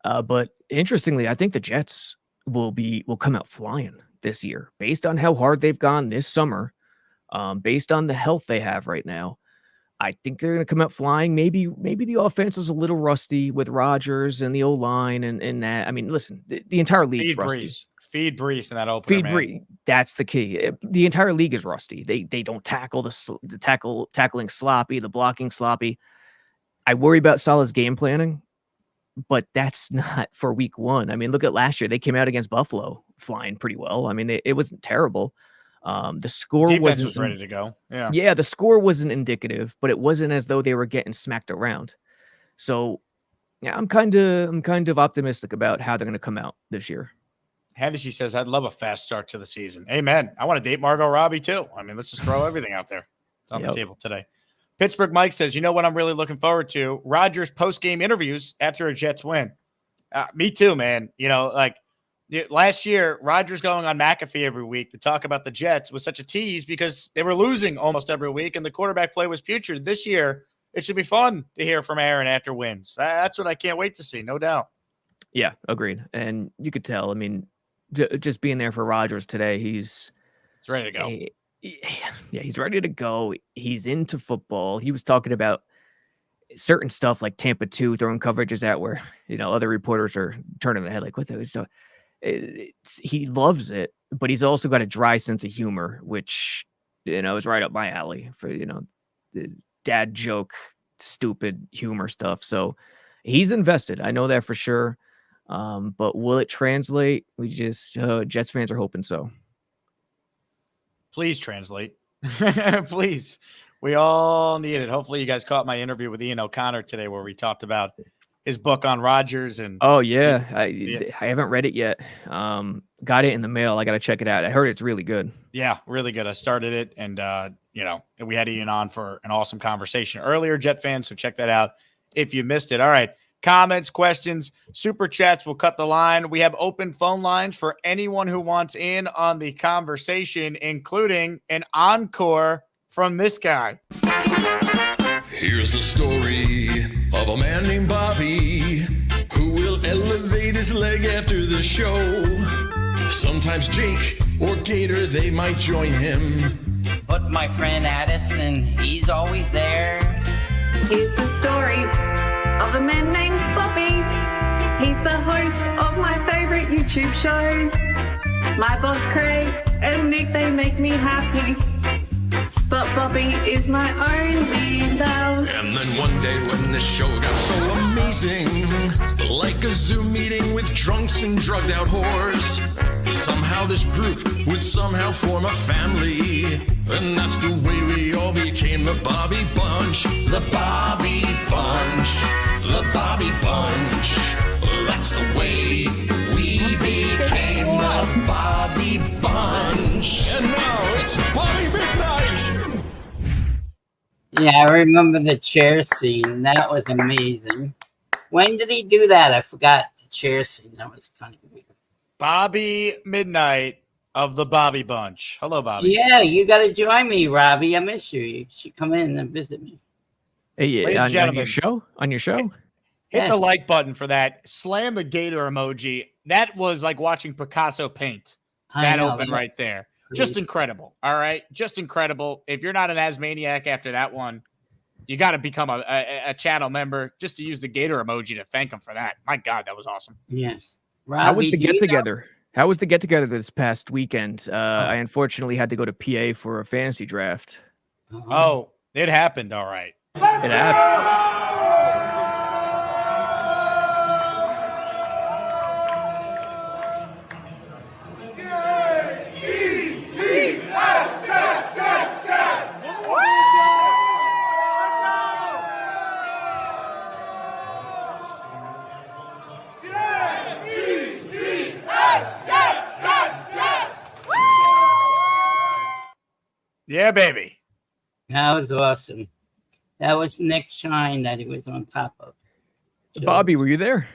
But interestingly, I think the Jets will come out flying this year based on how hard they've gone this summer, based on the health they have right now. I think they're going to come out flying. Maybe the offense is a little rusty with Rodgers and the O-line and that. I mean, listen, the entire league's rusty. Feed Brees in that opener, Brees. That's the key. The entire league is rusty. They don't tackle tackling sloppy, the blocking sloppy. I worry about Saleh's game planning, but that's not for week 1. I mean, look at last year. They came out against Buffalo flying pretty well. I mean, it wasn't terrible. The score was ready to go. Yeah, the score wasn't indicative, but it wasn't as though they were getting smacked around. So, yeah, I'm kind of optimistic about how they're going to come out this year. Hennessy says, I'd love a fast start to the season. Amen. I want to date Margot Robbie too. I mean, let's just throw everything out there. It's on the table today. Pittsburgh Mike says, you know what I'm really looking forward to? Rodgers post-game interviews after a Jets win. Me too, man. Last year, Rodgers going on McAfee every week to talk about the Jets was such a tease because they were losing almost every week and the quarterback play was putrid. This year, it should be fun to hear from Aaron after wins. That's what I can't wait to see, no doubt. Yeah, agreed. And you could tell, I mean, just being there for Rodgers today, he's ready to go. Yeah, he's ready to go. He's into football. He was talking about certain stuff like Tampa 2 throwing coverages out where, other reporters are turning their head like, what the hell? He loves it, but he's also got a dry sense of humor, which, is right up my alley for, the dad joke, stupid humor stuff. So he's invested. I know that for sure. But will it translate? We just Jets fans are hoping so. Please translate. Please. We all need it. Hopefully you guys caught my interview with Ian O'Connor today where we talked about his book on Rodgers. And oh, yeah. I haven't read it yet. Got it in the mail. I got to check it out. I heard it's really good. Yeah, really good. I started it and, we had Ian on for an awesome conversation earlier, Jet fans. So check that out if you missed it. All right. Comments, questions, super chats. We'll cut the line. We have open phone lines for anyone who wants in on the conversation, including an encore from this guy. Here's the story of a man named Bobby who will elevate his leg after the show. Sometimes Jake or Gator, they might join him. But my friend Addison, he's always there. Here's the story of a man named Bobby. He's the host of my favorite YouTube shows. My boss Craig and Nick, they make me happy. But Bobby is my only love. And then one day when the show got so amazing, like a Zoom meeting with drunks and drugged out whores, somehow this group would somehow form a family. And that's the way we all became the Bobby Bunch. The Bobby Bunch. The Bobby Bunch. That's the way we became the Bobby Bunch. And now it's Bobby Midnight. Yeah, I remember the chair scene. That was amazing. When did he do that? I forgot the chair scene. That was kind of weird. Bobby Midnight of the Bobby Bunch. Hello, Bobby. Yeah, you got to join me, Robbie. I miss you. You should come in and visit me. Hey, Ladies and on gentlemen. your show? On your show? Hit Yes. the like button for that. Slam the gator emoji. That was like watching Picasso paint. That open right there. Just crazy. incredible. All right. Just incredible. If you're not an Asmaniac after that one, you got to become a channel member just to use the gator emoji to thank him for that. My God, that was awesome. Yes. How was Robbie, the do you get together? How was the get together this past weekend? I unfortunately had to go to PA for a fantasy draft. know- Oh, it happened. All right. It happened. Yeah, baby. That was awesome. That was Nick Shine that he was on top of. So- Bobby, were you there?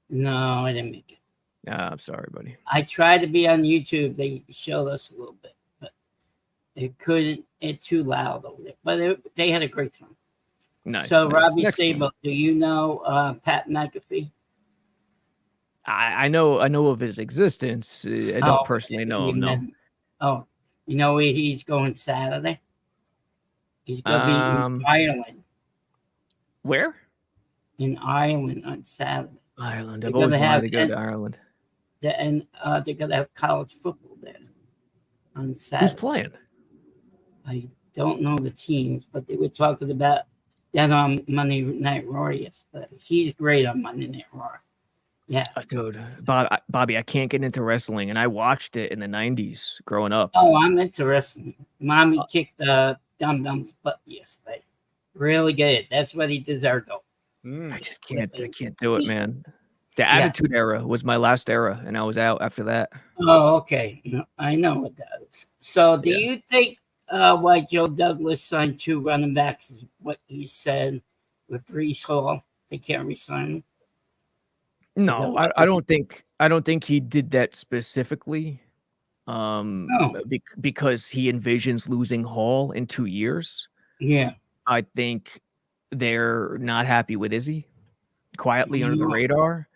No, I didn't make it. Nah, I'm sorry, buddy. I tried to be on YouTube. They showed us a little bit, but it couldn't. It's too loud over there. But they had a great time. Nice. So, nice. Robbie Next Sabo, one. do you know Pat McAfee? I know of his existence. I don't personally know him. No. Oh, you know where he's going Saturday? He's going to be in Ireland. Where? In Ireland on Saturday. Ireland. They're I've always gonna wanted have to go to Ireland. And they're going to have college football there on Who's Saturday. playing? I don't know the teams, but they were talking about that on Monday Night Raw yesterday. He's great on Monday Night Raw. Yeah. Dude, Bobby, I can't get into wrestling, and I watched it in the 90s growing up. Oh, I'm interested. Mommy kicked Dum Dum's butt yesterday. Really good. That's what he deserved, though. I just can't. I can't do it, man. The Attitude Era was my last era, and I was out after that. Oh, okay. No, I know what that is. So, do you think why Joe Douglas signed 2 running backs is what he said with Brees Hall? They can't resign him. No, I don't think he did that specifically. Because he envisions losing Hall in 2 years. Yeah. I think they're not happy with Izzy quietly under the radar.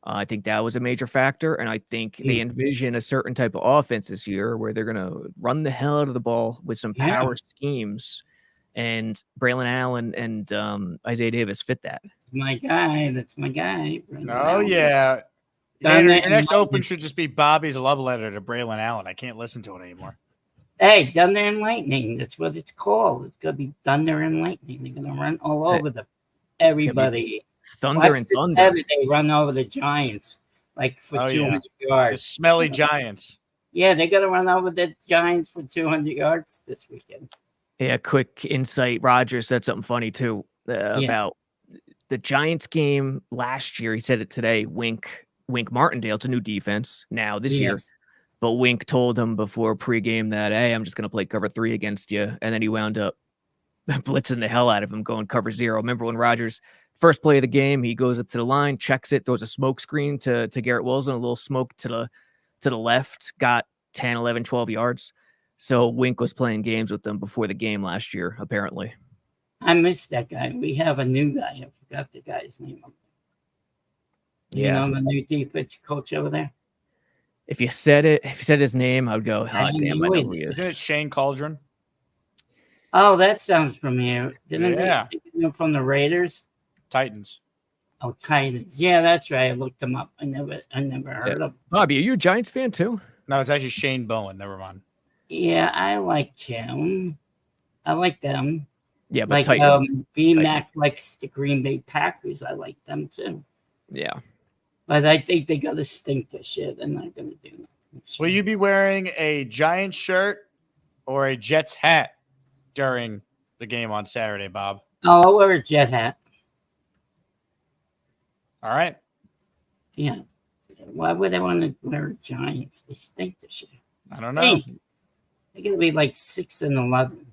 I think that was a major factor. And I think they envision a certain type of offense this year where they're going to run the hell out of the ball with some power schemes. And Braylon Allen and Isaiah Davis fit that. My guy. That's my guy. Oh, yeah. Done Your it next in open should just be Bobby's love letter to Braylon Allen. I can't listen to it anymore. Hey, Thunder and Lightning. That's what it's called. It's going to be Thunder and Lightning. They're going to run all over everybody. Thunder and Thunder. Saturday, run over the Giants like for 200 The yards. smelly Giants. Yeah, they're going to run over the Giants for 200 yards this weekend. Yeah, quick insight. Rodgers said something funny too about the Giants game last year. He said it today. Wink Martindale. It's a new defense now this year. But Wink told him before pregame that, hey, I'm just going to play cover 3 against you. And then he wound up blitzing the hell out of him, going cover 0. Remember when Rodgers, first play of the game, he goes up to the line, checks it, throws a smoke screen to Garrett Wilson, a little smoke to the left, got 10, 11, 12 yards. So Wink was playing games with them before the game last year, apparently. I missed that guy. We have a new guy. I forgot the guy's name. You know the new defensive coach over there? If you said his name, I would go, oh, damn, I know who he is. Isn't it Shane Cauldron? Oh, that sounds familiar. Didn't Yeah. they get him from the Raiders? Titans. Oh, Titans. Yeah, that's right. I looked them up. I never heard of them. Bobby, are you a Giants fan too? No, it's actually Shane Bowen. Never mind. Yeah, I like him. I like them. Yeah, but Like Titans. B-Mac likes the Green Bay Packers. I like them too. Yeah. But I think they got to stink this year. They're not going to do nothing. Will you be wearing a Giants shirt or a Jets hat during the game on Saturday, Bob? Oh, I'll wear a Jet hat. All right. Yeah. Why would I want to wear Giants? They stink this year. I don't know. Hey, they're going to be like 6-11.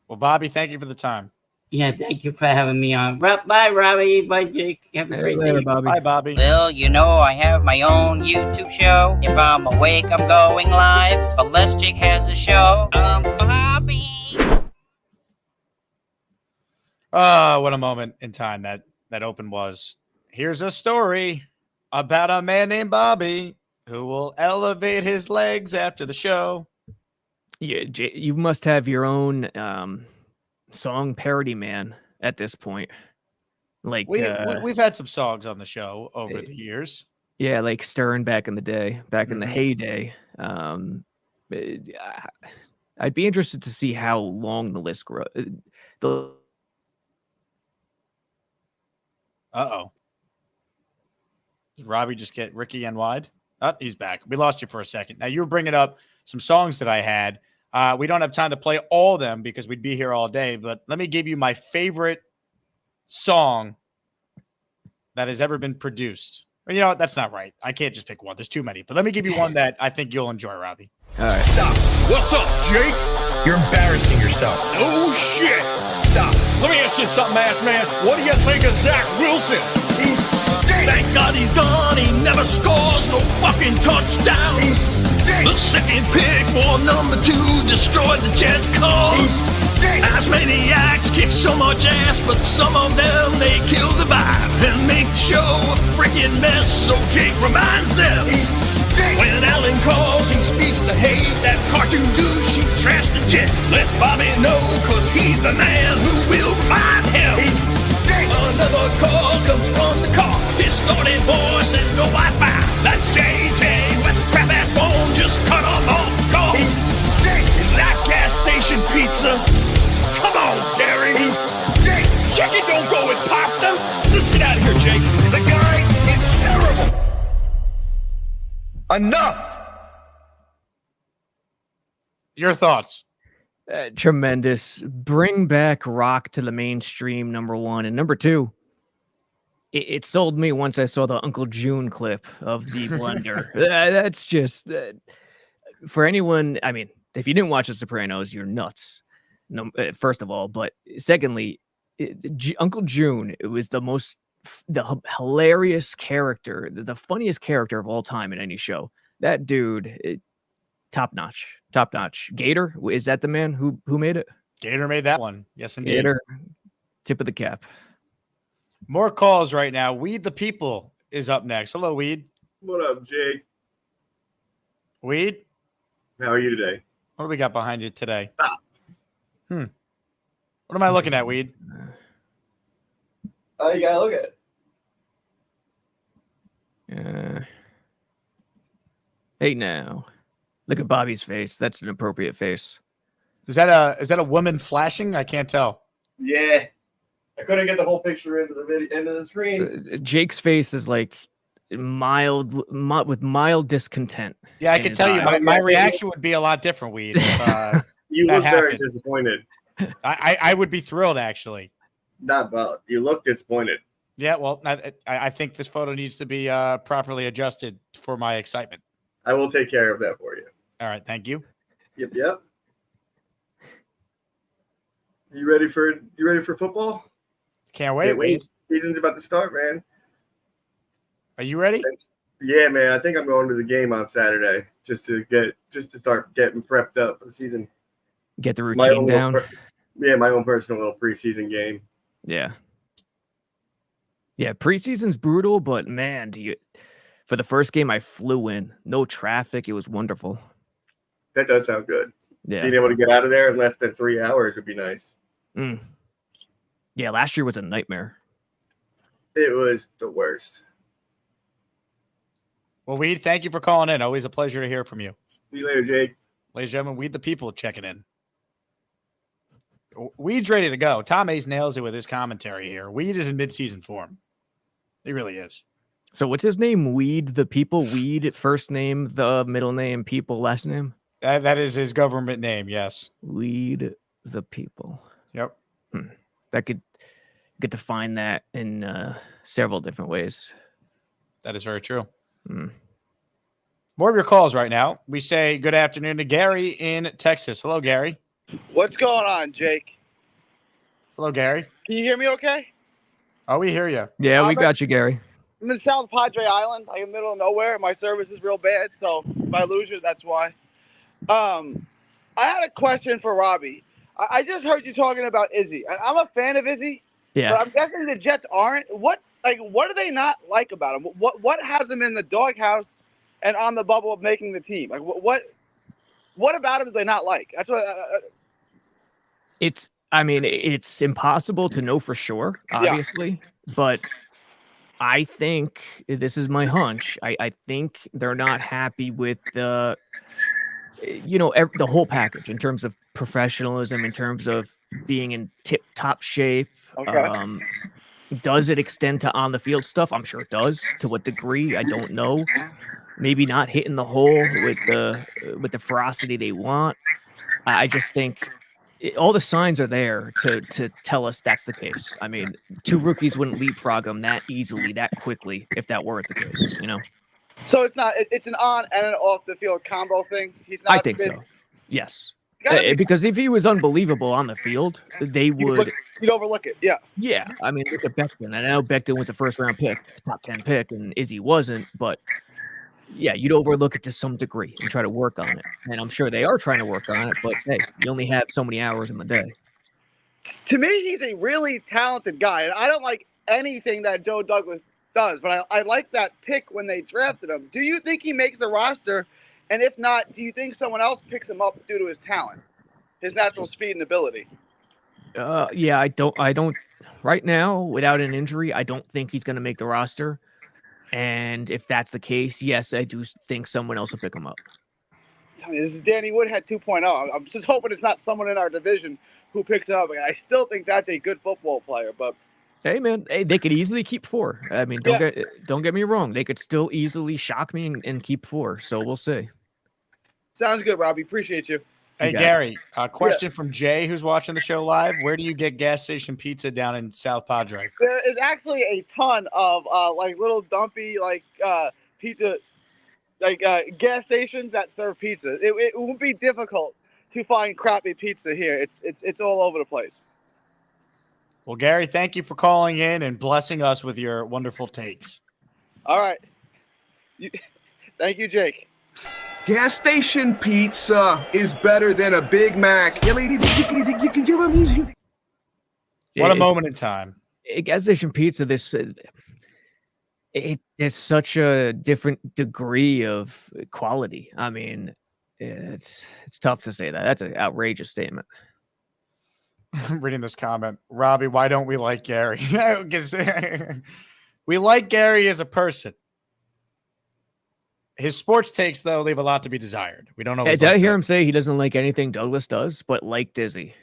Well, Bobby, thank you for the time. Yeah, thank you for having me on. Bye, Robbie. Bye, Jake. Have a great day. Bobby. Bye, Bobby. Well, you know I have my own YouTube show. If I'm awake, I'm going live. Unless Jake has a show, I'm Bobby. Oh, what a moment in time that open was. Here's a story about a man named Bobby who will elevate his legs after the show. Yeah, you must have your own song parody man at this point. Like We've had some songs on the show over the years. Yeah, like Stern back in the day, back in the heyday. I'd be interested to see how long the list grows. Uh-oh. Did Robby just get Ricky and wide? Oh, he's back. We lost you for a second. Now, you were bringing up some songs that I had. We don't have time to play all of them because we'd be here all day, but let me give you my favorite song that has ever been produced. Or, you know what? That's not right. I can't just pick one. There's too many. But let me give you one that I think you'll enjoy, Robby. All right. Stop. What's up, Jake? You're embarrassing yourself. Oh, shit. Stop. Let me ask you something, Asman. What do you think of Zach Wilson? He stinks. Thank God he's gone. He never scores no fucking touchdown. He stinks. The second pick for number 2 destroyed the Jets' cause. He stinks. As maniacs kick so much ass, but some of them, they kill the vibe and make the show a freaking mess, so Jake reminds them. He stinks. When Allen calls, he speaks the hate. That cartoon douche, he trashed the Jets. Let Bobby know, cause he's the man who will remind him. He stinks. Another call comes from the car. Distorted voice and no Wi-Fi. That's JJ with a crap-ass phone just cut off all the calls. He stinks. Is that gas station pizza? Come on, Gary. He stinks. Chicken don't go with pasta. Let's get out of here, Jake. The guy is terrible. Enough. Your thoughts? Tremendous. Bring back rock to the mainstream, number one. And number two, it sold me once I saw the Uncle June clip of the blender. That's just for anyone. I mean, if you didn't watch The Sopranos, you're nuts. No, first of all, but secondly, Uncle June, it was the hilarious character, the funniest character of all time in any show. That dude, top notch. Gator, is that the man who made it? Gator made that one. Yes, indeed. Gator, tip of the cap. More calls right now. Weed the People is up next. Hello, Weed. What up, Jake? Weed? How are you today? What do we got behind you today? What am I looking at, Weed? Oh, you gotta look at it. Hey now. Look at Bobby's face. That's an appropriate face. Is that a woman flashing? I can't tell. Yeah. I couldn't get the whole picture into the video, into the screen. Jake's face is like mild discontent. Yeah, I can tell you my reaction would be a lot different, Weed. If, you look very disappointed. I would be thrilled, actually. Not about. You look disappointed. Yeah, well, I think this photo needs to be properly adjusted for my excitement. I will take care of that for you. All right, thank you. Yep. You ready for football? Can't wait. Wait. Season's about to start, man. Are you ready? Yeah, man. I think I'm going to the game on Saturday just to start getting prepped up for the season. Get the routine down. My own personal little preseason game. Yeah. Yeah, preseason's brutal, but man, for the first game I flew in. No traffic. It was wonderful. That does sound good. Yeah. Being able to get out of there in less than 3 hours would be nice. Yeah, last year was a nightmare. It was the worst. Well, Weed, thank you for calling in. Always a pleasure to hear from you. See you later, Jake. Ladies and gentlemen, Weed the people checking in. Weed's ready to go. Tom Hayes nails it with his commentary here. Weed is in midseason form. He really is. So what's his name? Weed the people? Weed, first name, the middle name, people, last name? That is his government name, yes. Weed the people. Yep. That could define that in several different ways. That is very true. More of your calls right now. We say good afternoon to Gary in Texas. Hello, Gary. What's going on, Jake? Hello, Gary. Can you hear me okay? Oh, we hear you. Yeah, we got you, Gary. I'm in South Padre Island, like in the middle of nowhere. My service is real bad, so if I lose you, that's why. I had a question for Robby. I just heard you talking about Izzy, and I'm a fan of Izzy. Yeah. But I'm guessing the Jets aren't. What do they not like about him? What has him in the doghouse and on the bubble of making the team? Like what about him do they not like? That's what. It's impossible to know for sure, obviously, but I think this is my hunch. I think they're not happy with the whole package in terms of professionalism, in terms of being in tip-top shape. Okay. Does it extend to on the field stuff? I'm sure it does. To what degree? I don't know. Maybe not hitting the hole with the ferocity they want. I just think all the signs are there to tell us that's the case. I mean, two rookies wouldn't leapfrog them that easily, that quickly, if that weren't the case, So it's an on and an off the field combo thing. He's not. I think so. Yes. Because if he was unbelievable on the field, they would. You'd overlook it. Yeah. Yeah. I mean, look at Becton. And I know Becton was a first-round pick, top 10 pick, and Izzy wasn't. But yeah, you'd overlook it to some degree and try to work on it. And I'm sure they are trying to work on it. But hey, you only have so many hours in the day. To me, he's a really talented guy, and I don't like anything that Joe Douglas does. But I like that pick when they drafted him. Do you think he makes the roster? And if not, do you think someone else picks him up due to his talent, his natural speed and ability? Yeah, I don't. Right now, without an injury, I don't think he's going to make the roster. And if that's the case, yes, I do think someone else will pick him up. This is Danny Woodhead 2.0. I'm just hoping it's not someone in our division who picks him up. I still think that's a good football player, but. Hey man, they could easily keep 4. I mean, don't get me wrong. They could still easily shock me and keep 4. So we'll see. Sounds good, Robby. Appreciate you. Hey, Gary, a question from Jay, who's watching the show live. Where do you get gas station pizza down in South Padre? There is actually a ton of little dumpy pizza, gas stations that serve pizza. It won't be difficult to find crappy pizza here. It's all over the place. Well, Gary, thank you for calling in and blessing us with your wonderful takes. All right. Thank you, Jake. Gas station pizza is better than a Big Mac. What a moment in time. Gas station pizza, there's such a different degree of quality. I mean, it's tough to say that. That's an outrageous statement. I'm reading this comment. Robby, why don't we like Gary? Because we like Gary as a person. His sports takes, though, leave a lot to be desired. We don't know. Did I hear him say he doesn't like anything Douglas does, but like Dizzy?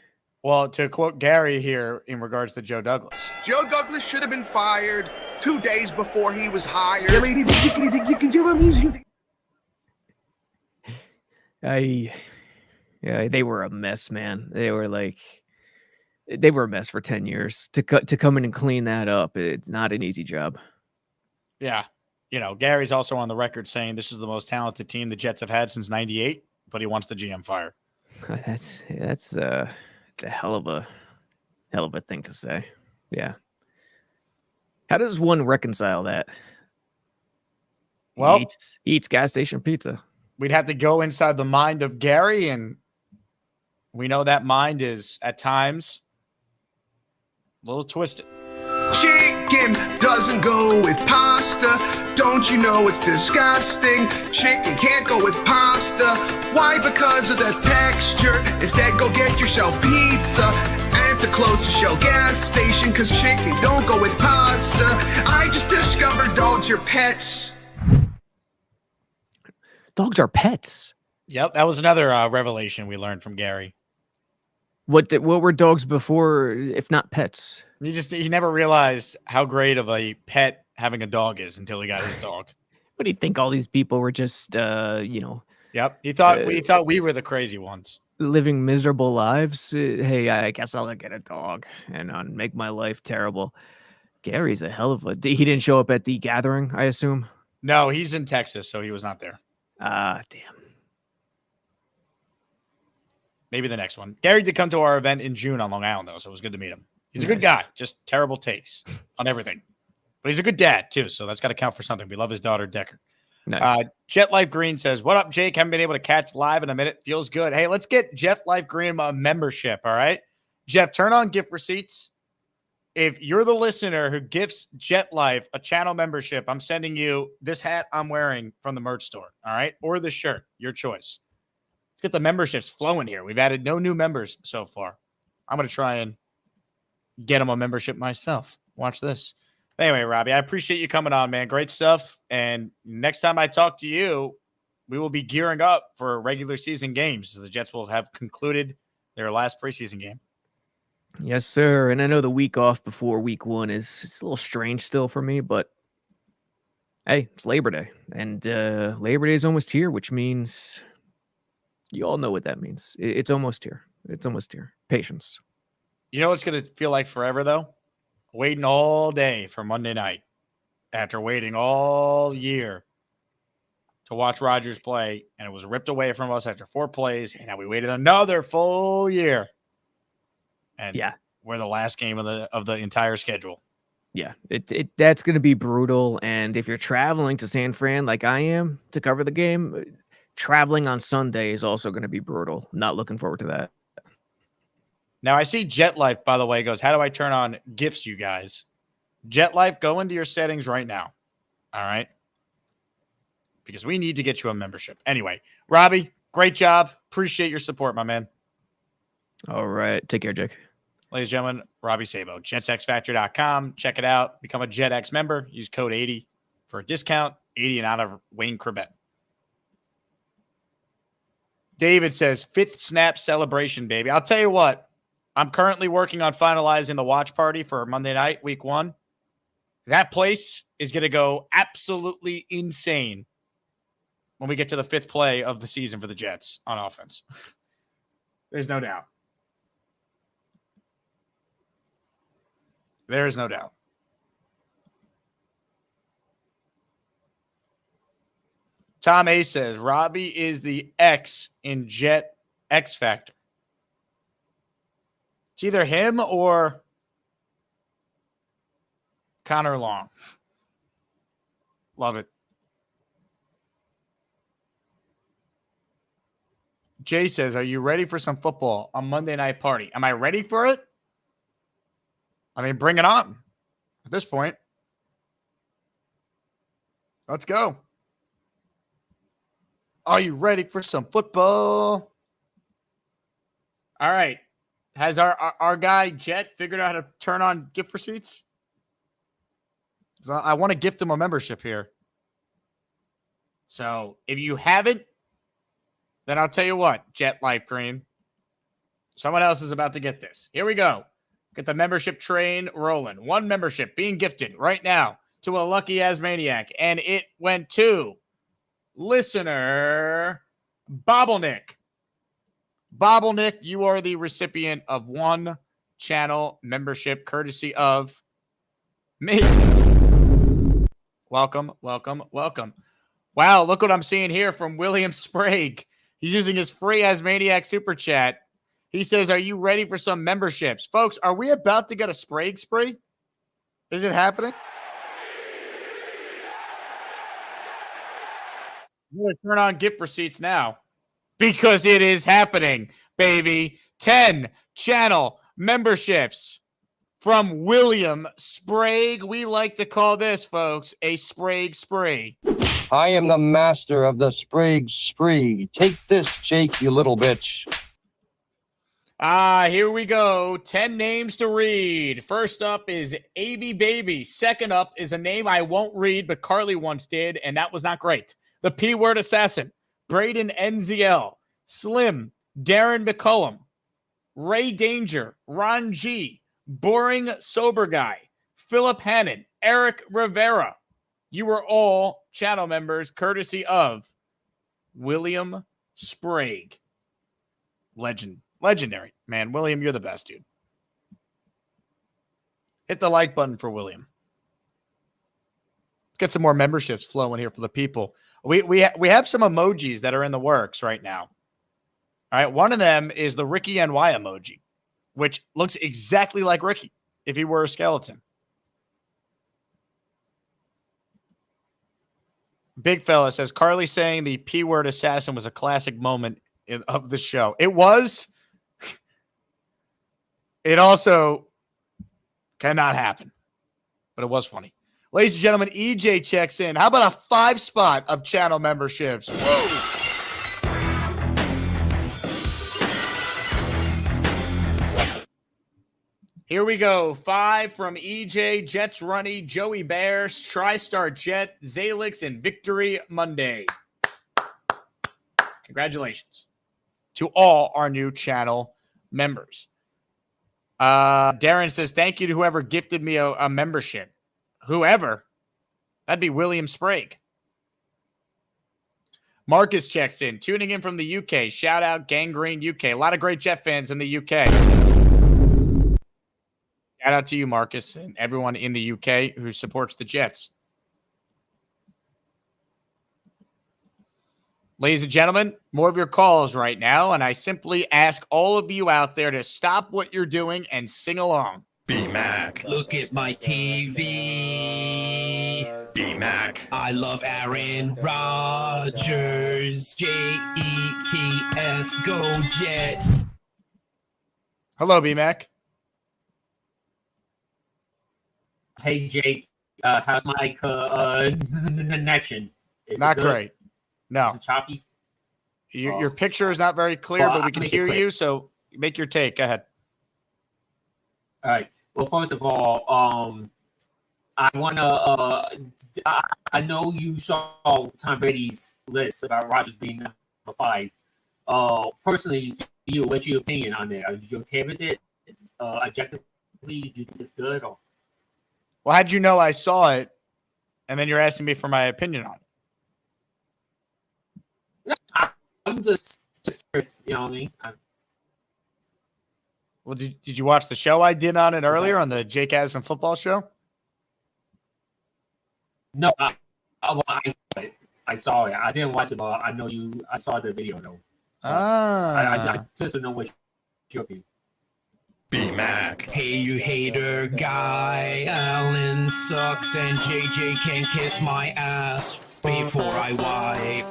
Well, to quote Gary here in regards to Joe Douglas. Joe Douglas should have been fired 2 days before he was hired. They were a mess, man. They were a mess for 10 years. To come in and clean that up, it's not an easy job. Yeah. Gary's also on the record saying this is the most talented team the Jets have had since '98, but he wants the GM fired. That's it's a hell of a thing to say. Yeah. How does one reconcile that? Well, he eats gas station pizza. We'd have to go inside the mind of Gary, and we know that mind is at times a little twisted. Chicken doesn't go with pasta. Don't you know it's disgusting? Chicken can't go with pasta. Why? Because of the texture. Instead, go get yourself pizza. And to closest Shell gas station, cause chicken don't go with pasta. I just discovered dogs are pets. Dogs are pets. Yep, that was another revelation we learned from Gary. What were dogs before, if not pets? He never realized how great of a pet having a dog is until he got his dog. What do you think? All these people were just, Yep, he thought we were the crazy ones. Living miserable lives. Hey, I guess I'll get a dog and make my life terrible. Gary's a hell of a. He didn't show up at the gathering, I assume. No, he's in Texas, so he was not there. Damn. Maybe the next one. Gary did come to our event in June on Long Island, though, so it was good to meet him. He's a good guy, just terrible takes on everything. But he's a good dad, too, so that's got to count for something. We love his daughter, Decker. Nice. Jet Life Green says, what up, Jake? Haven't been able to catch live in a minute. Feels good. Hey, let's get Jet Life Green a membership, all right? Jeff, turn on gift receipts. If you're the listener who gifts Jet Life a channel membership, I'm sending you this hat I'm wearing from the merch store, all right? Or the shirt, your choice. Let's get the memberships flowing here. We've added no new members so far. I'm going to try and get them a membership myself. Watch this. Anyway, Robbie, I appreciate you coming on, man. Great stuff. And next time I talk to you, we will be gearing up for regular season games. The Jets will have concluded their last preseason game. Yes, sir. And I know the week off before week one it's a little strange still for me, but hey, it's Labor Day. And Labor Day is almost here, which means you all know what that means. It's almost here. It's almost here. Patience. You know what's going to feel like forever, though? Waiting all day for Monday night after waiting all year to watch Rodgers play, and it was ripped away from us after 4 plays, and now we waited another full year. And yeah, we're the last game of the entire schedule. Yeah, that's going to be brutal. And if you're traveling to San Fran like I am to cover the game, traveling on Sunday is also going to be brutal. Not looking forward to that. Now, I see Jet Life, by the way, goes, how do I turn on gifts, you guys? Jet Life, go into your settings right now. All right? Because we need to get you a membership. Anyway, Robbie, great job. Appreciate your support, my man. All right. Take care, Jake. Ladies and gentlemen, Robby Sabo, jetsxfactor.com. Check it out. Become a JetX member. Use code 80 for a discount. 80 and out of Wayne Corbett. David says, 5th snap celebration, baby. I'll tell you what. I'm currently working on finalizing the watch party for Monday night, week 1. That place is going to go absolutely insane when we get to the 5th play of the season for the Jets on offense. There's no doubt. There is no doubt. Tom A says, Robbie is the X in Jet X Factor. It's either him or Connor Long. Love it. Jay says, are you ready for some football on Monday night party? Am I ready for it? I mean, bring it on at this point. Let's go. Are you ready for some football? All right. Has our guy Jet figured out how to turn on gift receipts? So I want to gift him a membership here. So if you haven't, then I'll tell you what, Jet Life Green. Someone else is about to get this. Here we go. Get the membership train rolling. 1 membership being gifted right now to a lucky Asmaniac. And it went to listener Bobbleneck. Bobbleneck, you are the recipient of 1 channel membership courtesy of me. Welcome, welcome, welcome. Wow, look what I'm seeing here from William Sprague. He's using his free Asmaniac super chat. He says, are you ready for some memberships? Folks, are we about to get a Sprague spree? Is it happening? I'm going to turn on gift receipts now because it is happening, baby. 10 channel memberships from William Sprague. We like to call this, folks, a Sprague spree. I am the master of the Sprague spree. Take this, Jake, you little bitch. Here we go. 10 names to read. First up is AB Baby. Second up is a name I won't read, but Carly once did, and that was not great. The P-word assassin. Braden NZL. Slim. Darren McCullum. Ray Danger. Ron G. Boring Sober Guy. Philip Hannon. Eric Rivera. You were all channel members courtesy of William Sprague. Legendary, man. William, you're the best, dude. Hit the like button for William. Let's get some more memberships flowing here for the people. We have some emojis that are in the works right now. All right, one of them is the Ricky NY emoji, which looks exactly like Ricky if he were a skeleton. Big fella says, Carly saying the P-word assassin was a classic moment of the show. It was. It also cannot happen, but it was funny. Ladies and gentlemen, EJ checks in. How about a 5-spot of channel memberships? Whoa. Here we go. 5 from EJ, Jets Runny, Joey Bear, TriStar Jet, Zalix, and Victory Monday. Congratulations to all our new channel members. Darren says, thank you to whoever gifted me a membership. Whoever? That'd be William Sprague. Marcus checks in, tuning in from the UK. Shout out Gangrene UK. A lot of great Jet fans in the UK. Shout out to you, Marcus, and everyone in the UK who supports the Jets. Ladies and gentlemen, more of your calls right now, and I simply ask all of you out there to stop what you're doing and sing along. B-Mac, look at my TV. B-Mac, I love Aaron Rodgers. Jets, go Jets. Hello, B-Mac. Hey, Jake, how's my connection? Is Not it good? great. No. Is it choppy? Your picture is not very clear, Well, but we I'll can make it hear quick. you, so make your take. Go ahead. All right. Well, first of all, I want to. I know you saw Tom Brady's list about Rodgers being number 5. Personally, you, what's your opinion on it? Are you okay with it? Objectively, do you think it's good? Or Well, how'd you know I saw it, and then you're asking me for my opinion on it? I'm just curious, you know what I mean? Well, did you watch the show I did on it earlier on the Jake Asman football show? No, I saw it. I didn't watch it, but I know you. I saw the video though. I just don't know what you're doing. B-Mac, hey you hater guy, Allen sucks and JJ can kiss my ass before I wipe.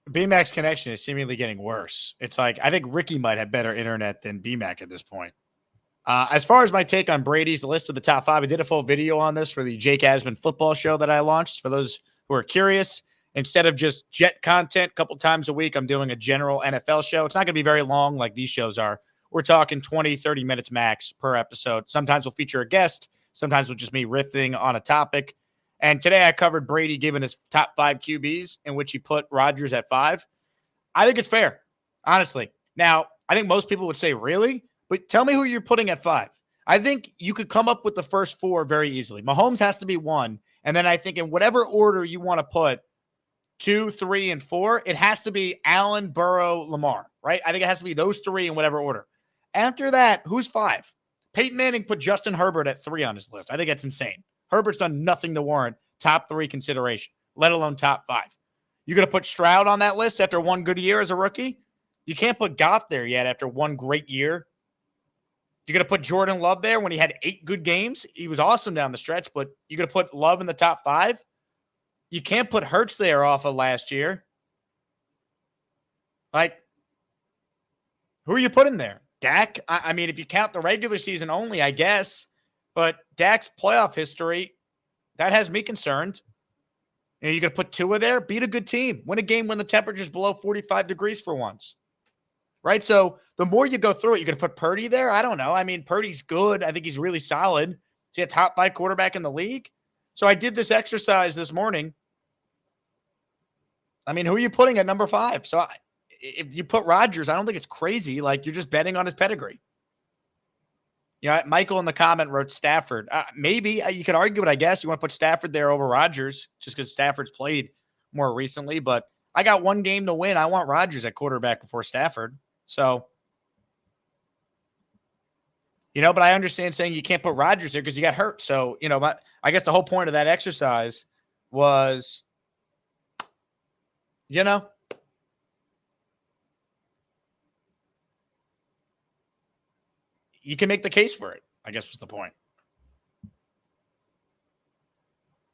B-Mac's connection is seemingly getting worse. It's like, I think Ricky might have better internet than B-Mac at this point. As far as my take on Brady's list of the top 5, I did a full video on this for the Jake Asman football show that I launched. For those who are curious, instead of just Jet content a couple times a week, I'm doing a general NFL show. It's not going to be very long like these shows are. We're talking 20, 30 minutes max per episode. Sometimes we'll feature a guest. Sometimes we'll just me riffing on a topic. And today I covered Brady giving his top 5 QBs, in which he put Rodgers at 5. I think it's fair, honestly. Now, I think most people would say, really? But tell me who you're putting at 5. I think you could come up with the first 4 very easily. Mahomes has to be 1. And then I think in whatever order you want to put 2, 3, and 4, it has to be Allen, Burrow, Lamar, right? I think it has to be those 3 in whatever order. After that, who's 5? Peyton Manning put Justin Herbert at 3 on his list. I think that's insane. Herbert's done nothing to warrant top 3 consideration, let alone top 5. You're going to put Stroud on that list after one good year as a rookie? You can't put Goff there yet after one great year. You're going to put Jordan Love there when he had 8 good games? He was awesome down the stretch, but you're going to put Love in the top 5? You can't put Hurts there off of last year. Like, who are you putting there? Dak? I mean, if you count the regular season only, I guess. But Dak's playoff history, that has me concerned. You know, you're going to put Tua there? Beat a good team. Win a game when the temperature's below 45 degrees for once. right? So the more you go through it, you're going to put Purdy there. I don't know. I mean, Purdy's good. I think he's really solid. Is he a top 5 quarterback in the league? So I did this exercise this morning. I mean, who are you putting at number 5? So if you put Rodgers, I don't think it's crazy. Like, you're just betting on his pedigree. Yeah, Michael in the comment wrote Stafford. Maybe you could argue it, I guess. You want to put Stafford there over Rodgers just because Stafford's played more recently. But I got one game to win. I want Rodgers at quarterback before Stafford. So, but I understand saying you can't put Rodgers there because he got hurt. So, I guess the whole point of that exercise was, you can make the case for it, I guess was the point.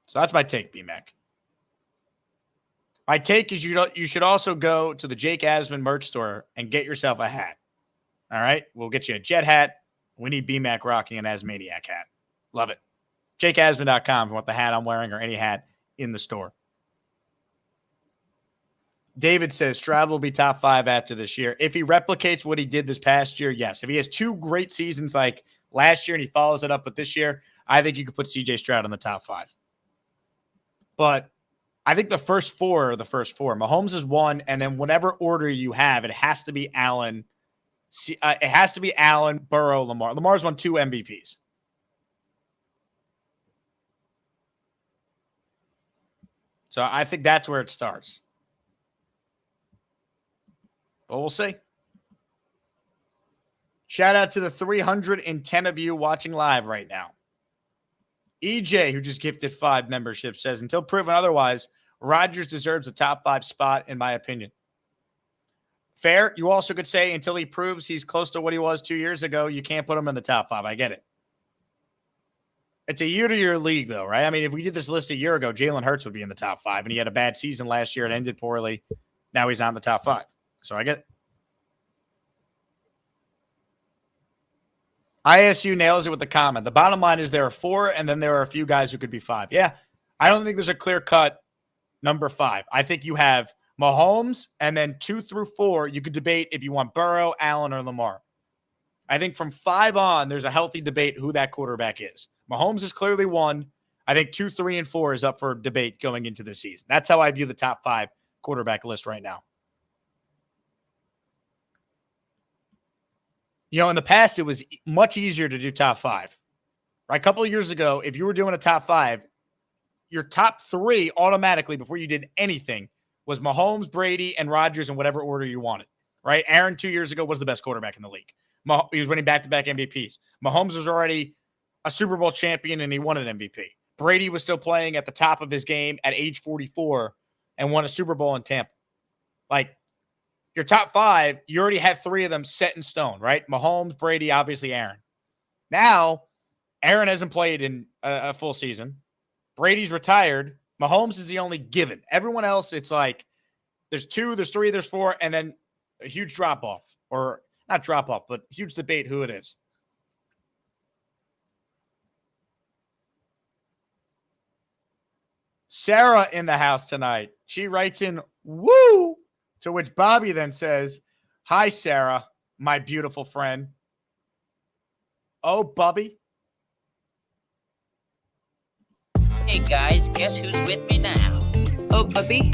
So that's my take, B-Mac. My take is you should also go to the Jake Asman merch store and get yourself a hat. All right? We'll get you a Jet hat. We need B-Mac rocking an Asmaniac hat. Love it. JakeAsman.com if you want the hat I'm wearing or any hat in the store. David says Stroud will be top 5 after this year. If he replicates what he did this past year, yes. If he has 2 great seasons like last year and he follows it up with this year, I think you could put CJ Stroud in the top 5. But I think the first 4 are the first 4. Mahomes is 1, and then whatever order you have, it has to be Allen. It has to be Allen, Burrow, Lamar. Lamar's won 2 MVPs. So I think that's where it starts. But we'll see. Shout out to the 310 of you watching live right now. EJ, who just gifted 5 memberships, says, until proven otherwise, Rodgers deserves a top 5 spot, in my opinion. Fair. You also could say until he proves he's close to what he was 2 years ago, you can't put him in the top 5. I get it. It's a year-to-year league, though, right? I mean, if we did this list a year ago, Jalen Hurts would be in the top 5, and he had a bad season last year. It ended poorly. Now he's not in the top 5. So I get it. ISU nails it with the comment. The bottom line is there are 4, and then there are a few guys who could be 5. Yeah, I don't think there's a clear-cut number 5. I think you have Mahomes, and then 2 through 4, you could debate if you want Burrow, Allen, or Lamar. I think from 5 on, there's a healthy debate who that quarterback is. Mahomes is clearly 1. I think 2, 3, and 4 is up for debate going into the season. That's how I view the top 5 quarterback list right now. In the past, it was much easier to do top 5. Right? A couple of years ago, if you were doing a top 5, your top 3 automatically, before you did anything, was Mahomes, Brady, and Rodgers in whatever order you wanted. Right? Aaron 2 years ago was the best quarterback in the league. He was winning back-to-back MVPs. Mahomes was already a Super Bowl champion, and he won an MVP. Brady was still playing at the top of his game at age 44 and won a Super Bowl in Tampa. Like, your top 5, you already have 3 of them set in stone, right? Mahomes, Brady, obviously Aaron. Now, Aaron hasn't played in a full season. Brady's retired. Mahomes is the only given. Everyone else, it's like there's 2, there's 3, there's 4, and then a huge drop-off. Or not drop-off, but huge debate who it is. Sarah in the house tonight. She writes in, woo! To which Bobby then says, hi, Sarah, my beautiful friend. Oh, Bubby. Hey, guys, guess who's with me now? Oh, Bubby.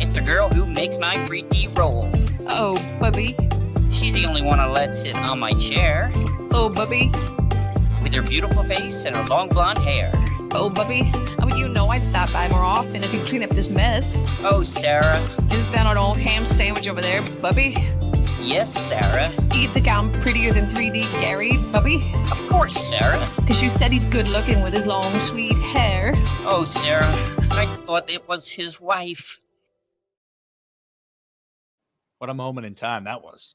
It's the girl who makes my 3D roll. Oh, Bubby. She's the only one I let sit on my chair. Oh, Bubby. With her beautiful face and her long blonde hair. Oh, Bubby. I mean, I'd stop by more often if you clean up this mess. Oh, Sarah. Is that an old ham sandwich over there, Bubby? Yes, Sarah. Do you think I'm prettier than 3D Gary, Bubby? Of course, Sarah. Because you said he's good looking with his long, sweet hair. Oh, Sarah. I thought it was his wife. What a moment in time that was.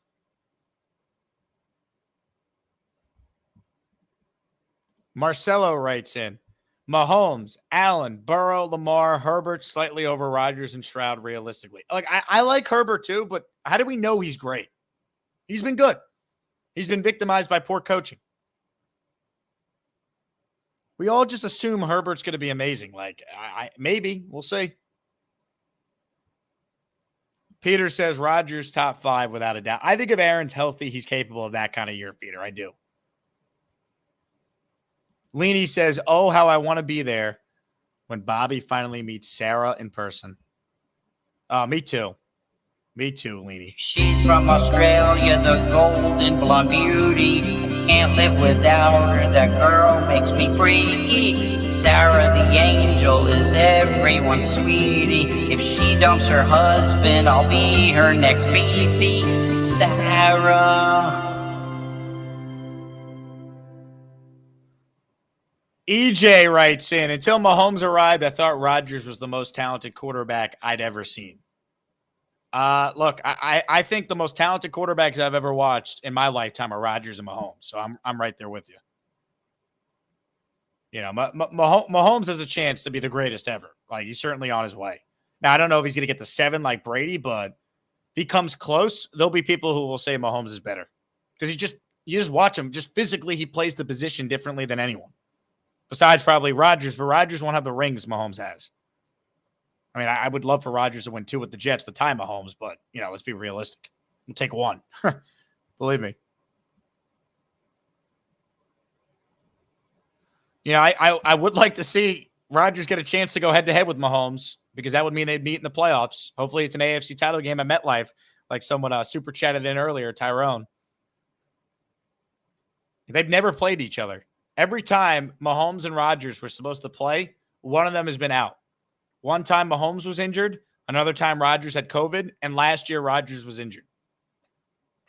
Marcelo writes in, Mahomes, Allen, Burrow, Lamar, Herbert, slightly over Rodgers and Stroud realistically. Like, I like Herbert too, but how do we know he's great? He's been good. He's been victimized by poor coaching. We all just assume Herbert's going to be amazing. Like, maybe. We'll see. Peter says Rodgers top 5 without a doubt. I think if Aaron's healthy, he's capable of that kind of year, Peter. I do. Leany says, oh, how I want to be there when Bobby finally meets Sarah in person. Me too. Me too, Leany. She's from Australia, the golden blonde beauty. Can't live without her, that girl makes me freaky. Sarah the angel is everyone's sweetie. If she dumps her husband, I'll be her next beefy. Sarah. EJ writes in, until Mahomes arrived, I thought Rodgers was the most talented quarterback I'd ever seen. Look, I think the most talented quarterbacks I've ever watched in my lifetime are Rodgers and Mahomes. So I'm right there with you. You know, Mahomes has a chance to be the greatest ever. Like, he's certainly on his way. Now, I don't know if he's going to get to 7 like Brady, but if he comes close, there'll be people who will say Mahomes is better. Because you just watch him. Just physically, he plays the position differently than anyone. Besides probably Rodgers, but Rodgers won't have the rings Mahomes has. I mean, I would love for Rodgers to win 2 with the Jets to tie Mahomes, but, you know, let's be realistic. We'll take 1. Believe me. You know, I would like to see Rodgers get a chance to go head-to-head with Mahomes because that would mean they'd meet in the playoffs. Hopefully it's an AFC title game at MetLife, like someone super chatted in earlier, Tyrone. They've never played each other. Every time Mahomes and Rodgers were supposed to play, one of them has been out. One time Mahomes was injured, another time Rodgers had COVID, and last year Rodgers was injured.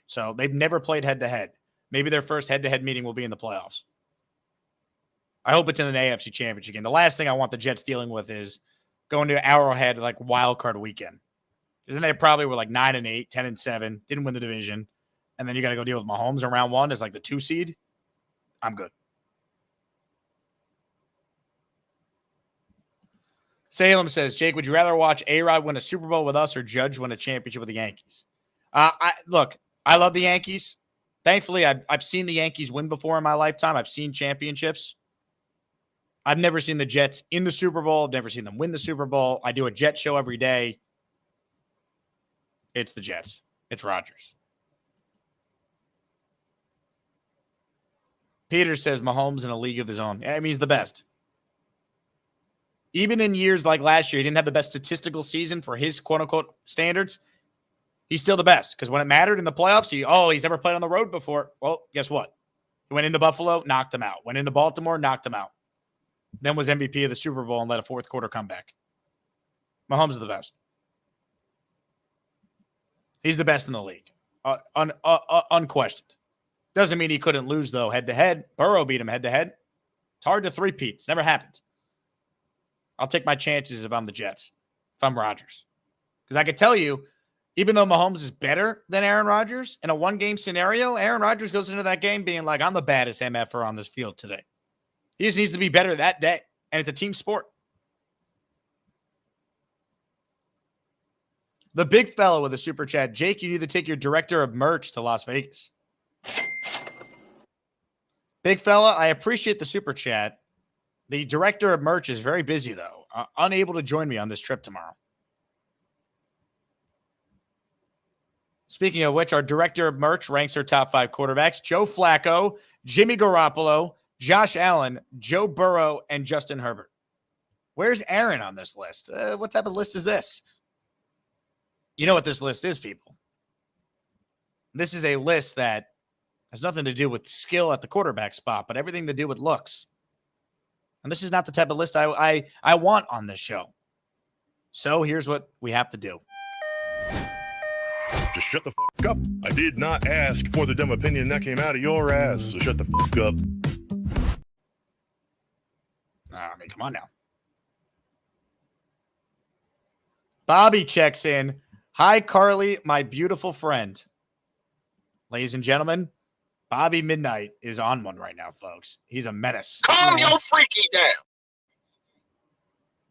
So they've never played head-to-head. Maybe their first head-to-head meeting will be in the playoffs. I hope it's in an AFC championship game. The last thing I want the Jets dealing with is going to Arrowhead like wild card weekend. Because then they probably were like 9-8, 10-7, didn't win the division. And then you got to go deal with Mahomes in round 1 as like the 2 seed. I'm good. Salem says, Jake, would you rather watch A-Rod win a Super Bowl with us or Judge win a championship with the Yankees? Look, I love the Yankees. Thankfully, I've seen the Yankees win before in my lifetime. I've seen championships. I've never seen the Jets in the Super Bowl. I've never seen them win the Super Bowl. I do a Jet show every day. It's the Jets. It's Rodgers. Peter says Mahomes in a league of his own. I mean, he's the best. Even in years like last year, he didn't have the best statistical season for his quote-unquote standards. He's still the best because when it mattered in the playoffs, he's never played on the road before. Well, guess what? He went into Buffalo, knocked him out. Went into Baltimore, knocked him out. Then was MVP of the Super Bowl and led a fourth quarter comeback. Mahomes is the best. He's the best in the league. Unquestioned. Doesn't mean he couldn't lose, though, head-to-head. Burrow beat him head-to-head. It's hard to three-peat. It's never happened. I'll take my chances if I'm the Jets, if I'm Rodgers. Because I could tell you, even though Mahomes is better than Aaron Rodgers, in a one-game scenario, Aaron Rodgers goes into that game being like, I'm the baddest MFer on this field today. He just needs to be better that day, and it's a team sport. The big fellow with a super chat, Jake, you need to take your director of merch to Las Vegas. Big fella, I appreciate the super chat. The director of merch is very busy, though. Unable to join me on this trip tomorrow. Speaking of which, our director of merch ranks our top 5 quarterbacks. Joe Flacco, Jimmy Garoppolo, Josh Allen, Joe Burrow, and Justin Herbert. Where's Aaron on this list? What type of list is this? You know what this list is, people. This is a list that has nothing to do with skill at the quarterback spot, but everything to do with looks. And this is not the type of list I want on this show. So here's what we have to do. Just shut the fuck up. I did not ask for the dumb opinion that came out of your ass, so shut the fuck up. I mean, come on now. Bobby checks in. Hi, Carly, my beautiful friend. Ladies and gentlemen, Bobby Midnight is on one right now, folks. He's a menace. Calm your freaky down.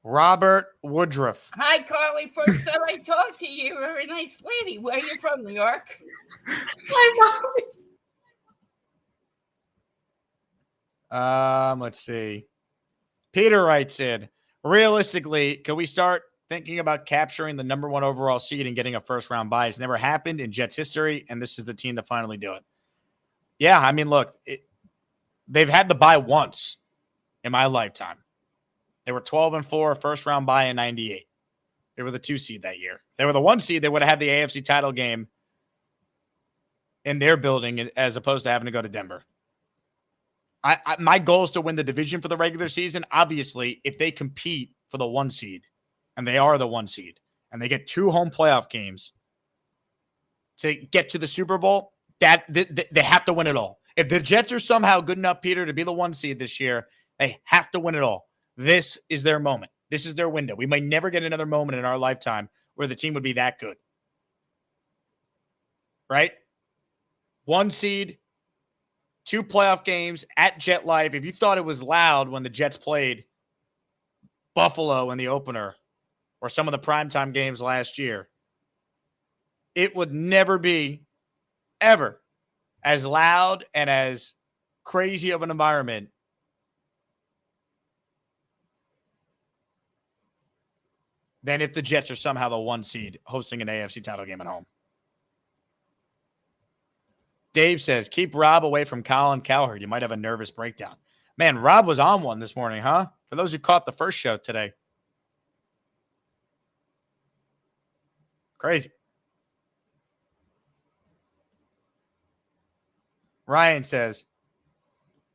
Robert Woodruff. Hi, Carly. First time I talked to you, you're a very nice lady. Where are you from, New York? Let's see. Peter writes in, realistically, can we start thinking about capturing the number 1 overall seed and getting a first-round bye. It's never happened in Jets history, and this is the team to finally do it. Yeah, I mean, look, they've had the bye once in my lifetime. They were 12-4, first-round bye in 98. They were the 2 seed that year. If they were the 1 seed, they would have had the AFC title game in their building as opposed to having to go to Denver. My goal is to win the division for the regular season. Obviously, if they compete for the 1 seed, and they are the 1 seed, and they get 2 home playoff games to get to the Super Bowl, that they have to win it all. If the Jets are somehow good enough, Peter, to be the 1 seed this year, they have to win it all. This is their moment. This is their window. We might never get another moment in our lifetime where the team would be that good. Right? 1 seed, 2 playoff games at Jet Life. If you thought it was loud when the Jets played Buffalo in the opener or some of the primetime games last year, it would never be, ever, as loud and as crazy of an environment than if the Jets are somehow the 1 seed hosting an AFC title game at home. Dave says, keep Rob away from Colin Cowherd. You might have a nervous breakdown. Man, Rob was on one this morning, huh? For those who caught the first show today. Crazy. Ryan says,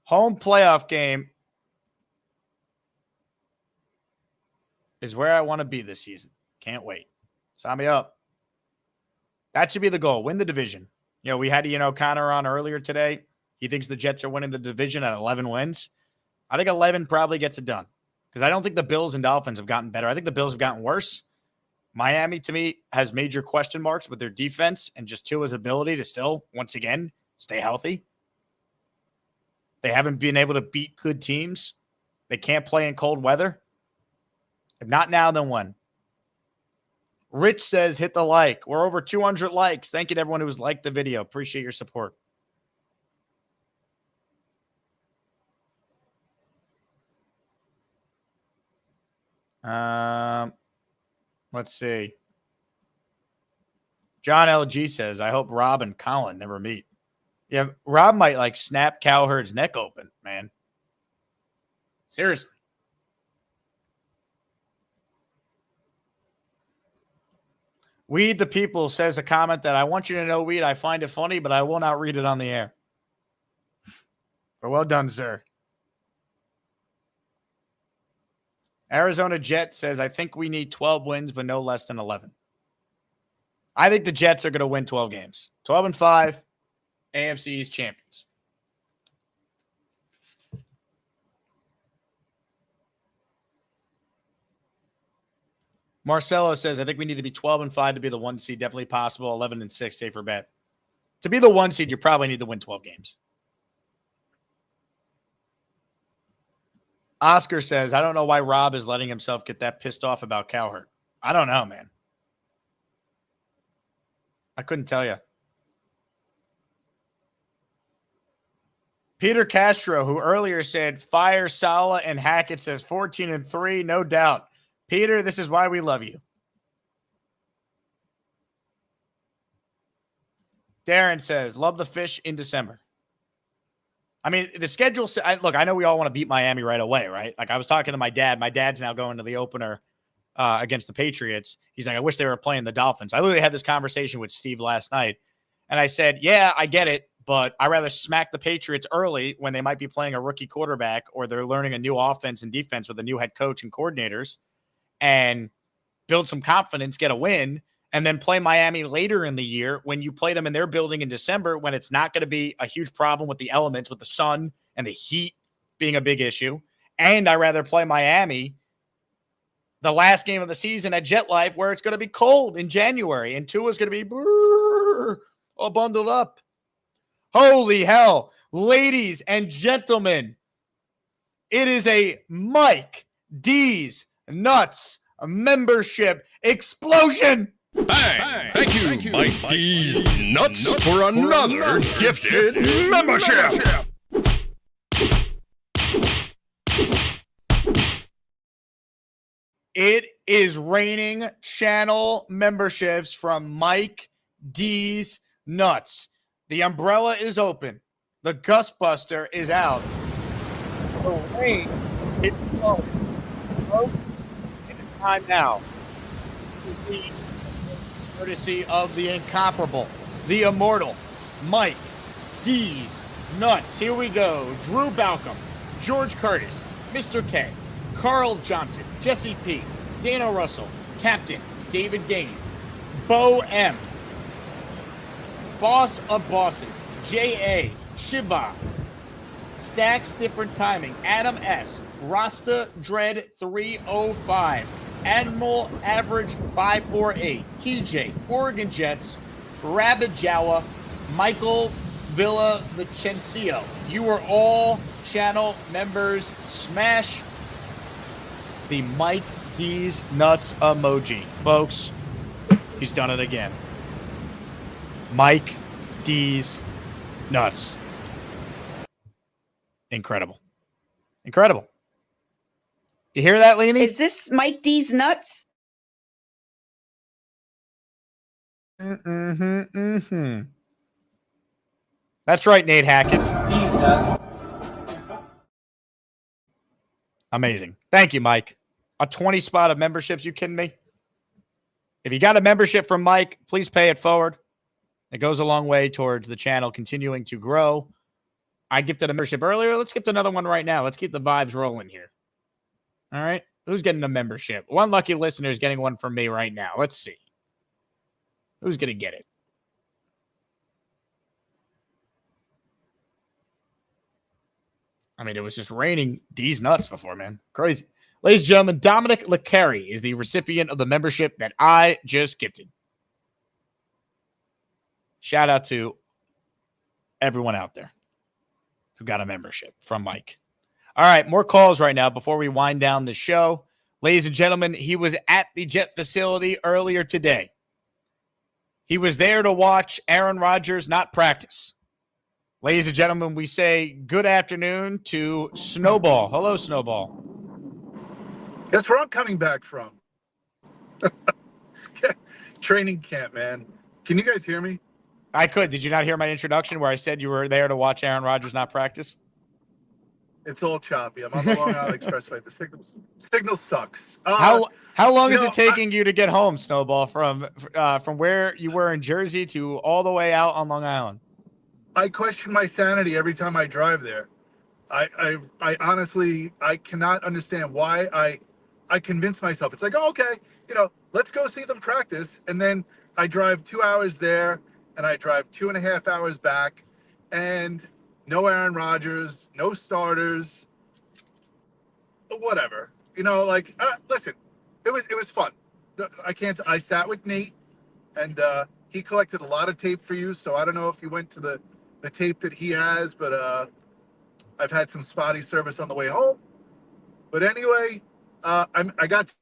home playoff game is where I want to be this season. Can't wait. Sign me up. That should be the goal. Win the division. You know, we had Ian O'Connor on earlier today. He thinks the Jets are winning the division at 11 wins. I think 11 probably gets it done because I don't think the Bills and Dolphins have gotten better. I think the Bills have gotten worse. Miami, to me, has major question marks with their defense and just Tua's ability to still, once again, stay healthy. They haven't been able to beat good teams. They can't play in cold weather. If not now, then when? Rich says, hit the like. We're over 200 likes. Thank you to everyone who's liked the video. Appreciate your support. Let's see. John LG says, I hope Rob and Colin never meet. Yeah, Rob might like snap Cowherd's neck open, man. Seriously. Weed the People says a comment that I want you to know, Weed, I find it funny, but I will not read it on the air. But well done, sir. Arizona Jet says, I think we need 12 wins, but no less than 11. I think the Jets are going to win 12 games. 12-5, AFC East champions. Marcelo says, I think we need to be 12-5 to be the 1 seed. Definitely possible. 11-6, safer bet. To be the 1 seed, you probably need to win 12 games. Oscar says, I don't know why Rob is letting himself get that pissed off about Cowherd. I don't know, man. I couldn't tell you. Peter Castro, who earlier said fire Saleh and Hackett, says 14-3, no doubt. Peter, this is why we love you. Darren says, love the fish in December. I mean, the schedule, look, I know we all want to beat Miami right away, right? Like I was talking to my dad. My dad's now going to the opener against the Patriots. He's like, I wish they were playing the Dolphins. I literally had this conversation with Steve last night. And I said, yeah, I get it, but I'd rather smack the Patriots early when they might be playing a rookie quarterback or they're learning a new offense and defense with a new head coach and coordinators and build some confidence, get a win, and then play Miami later in the year when you play them in their building in December when it's not going to be a huge problem with the elements, with the sun and the heat being a big issue. And I'd rather play Miami the last game of the season at Jet Life where it's going to be cold in January and Tua's going to be all bundled up. Holy hell. Ladies and gentlemen, it is a Mike D's Nuts membership explosion. Bang! Thank you, Mike D's Nuts, for another gifted membership. It is raining channel memberships from Mike D's Nuts. The umbrella is open. The Gustbuster is out. The rain is flowing. It is time now to be courtesy of the incomparable, the immortal Mike D's Nuts. Here we go. Drew Balcom, George Curtis, Mr. K, Carl Johnson, Jesse P, Dano Russell, Captain David Gaines, Bo M, Boss of Bosses, J.A., Shiva, Stacks Different Timing, Adam S., Rasta Dread 305, Admiral Average 548, TJ, Oregon Jets, Rabbit Jawa, Michael Villa Vicencio. You are all channel members. Smash the Mike D's Nuts emoji. Folks, he's done it again. Mike D's Nuts. Incredible. Incredible. You hear that, Leanie? Is this Mike D's Nuts? That's right, Nate Hackett. D's Nuts. Amazing. Thank you, Mike. A 20 spot of memberships. You kidding me? If you got a membership from Mike, please pay it forward. It goes a long way towards the channel continuing to grow. I gifted a membership earlier. Let's gift another one right now. Let's keep the vibes rolling here. All right. Who's getting a membership? One lucky listener is getting one from me right now. Let's see. Who's going to get it? I mean, it was just raining D's nuts before, man. Crazy. Ladies and gentlemen, Dominic LeCarry is the recipient of the membership that I just gifted. Shout out to everyone out there who got a membership from Mike. All right, more calls right now before we wind down the show. Ladies and gentlemen, he was at the Jet facility earlier today. He was there to watch Aaron Rodgers not practice. Ladies and gentlemen, we say good afternoon to Snowball. Hello, Snowball. Guess where I'm coming back from? Training camp, man. Can you guys hear me? I could. Did you not hear my introduction where I said you were there to watch Aaron Rodgers not practice? It's all choppy. I'm on the Long Island Expressway. The signal sucks. How long is it taking you to get home, Snowball, from where you were in Jersey to all the way out on Long Island? I question my sanity every time I drive there. I honestly, I cannot understand why I convince myself. It's like, oh, okay, let's go see them practice. And then I drive 2 hours there and I drive 2.5 hours back, and no Aaron Rodgers, no starters, whatever. Listen, it was fun. I sat with Nate, and he collected a lot of tape for you. So I don't know if you went to the tape that he has, but I've had some spotty service on the way home. But anyway, I got to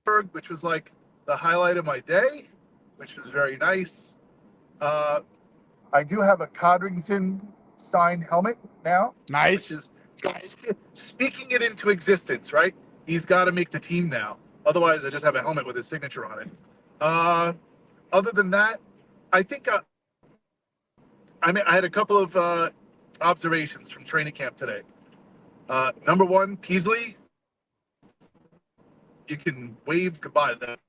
Pittsburgh, which was like the highlight of my day, which was very nice. I do have a Codrington signed helmet now. Nice. Which is speaking it into existence, right? He's got to make the team now. Otherwise, I just have a helmet with his signature on it. Other than that, I think I had a couple of observations from training camp today. Number one, Peasley, you can wave goodbye to that.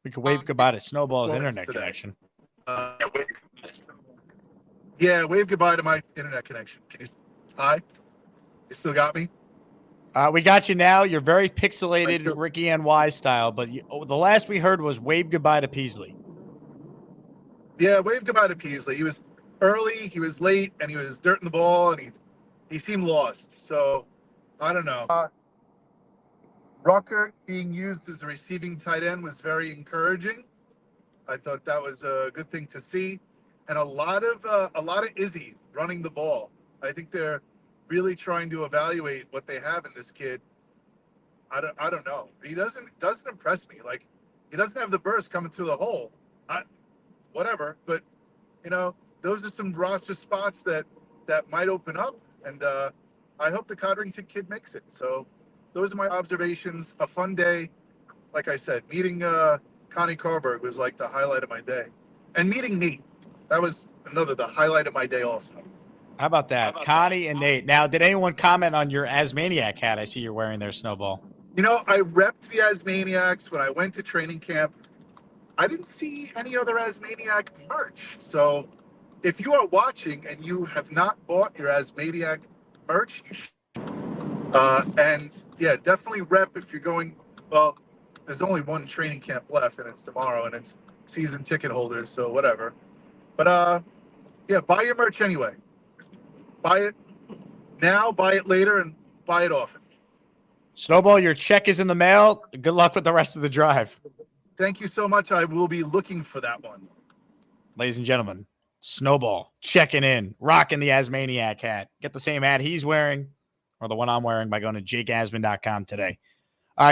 We can wave goodbye to Snowball's internet today. connection. Yeah, wave goodbye to my internet connection. Hi? You still got me? We got you now. You're very pixelated, Ricky NY style, but the last we heard was wave goodbye to Peasley. Yeah, wave goodbye to Peasley. He was early, he was late, and he was dirting the ball, and he seemed lost. So, I don't know. Rucker being used as a receiving tight end was very encouraging. I thought that was a good thing to see. And a lot of Izzy running the ball. I think they're really trying to evaluate what they have in this kid. I don't know. He doesn't impress me. Like, he doesn't have the burst coming through the hole. Whatever. But those are some roster spots that might open up, and I hope the Codrington kid makes it. So those are my observations. A fun day. Like I said, meeting Connie Carberg was like the highlight of my day. And meeting Nate, that was the highlight of my day also. How about that? Connie and Nate. Now, did anyone comment on your Asmaniac hat? I see you're wearing there, Snowball. You know, I repped the Asmaniacs when I went to training camp. I didn't see any other Asmaniac merch. So if you are watching and you have not bought your Asmaniac merch, you should. And yeah, definitely rep if you're going. Well, there's only one training camp left, and it's tomorrow, and it's season ticket holders, so whatever. But yeah, buy your merch anyway. Buy it now, buy it later, and buy it often. Snowball, your check is in the mail. Good luck with the rest of the drive. Thank you so much. I will be looking for that one. Ladies and gentlemen, Snowball checking in, rocking the Asmaniac hat. Get the same hat he's wearing or the one I'm wearing by going to jakeasman.com today.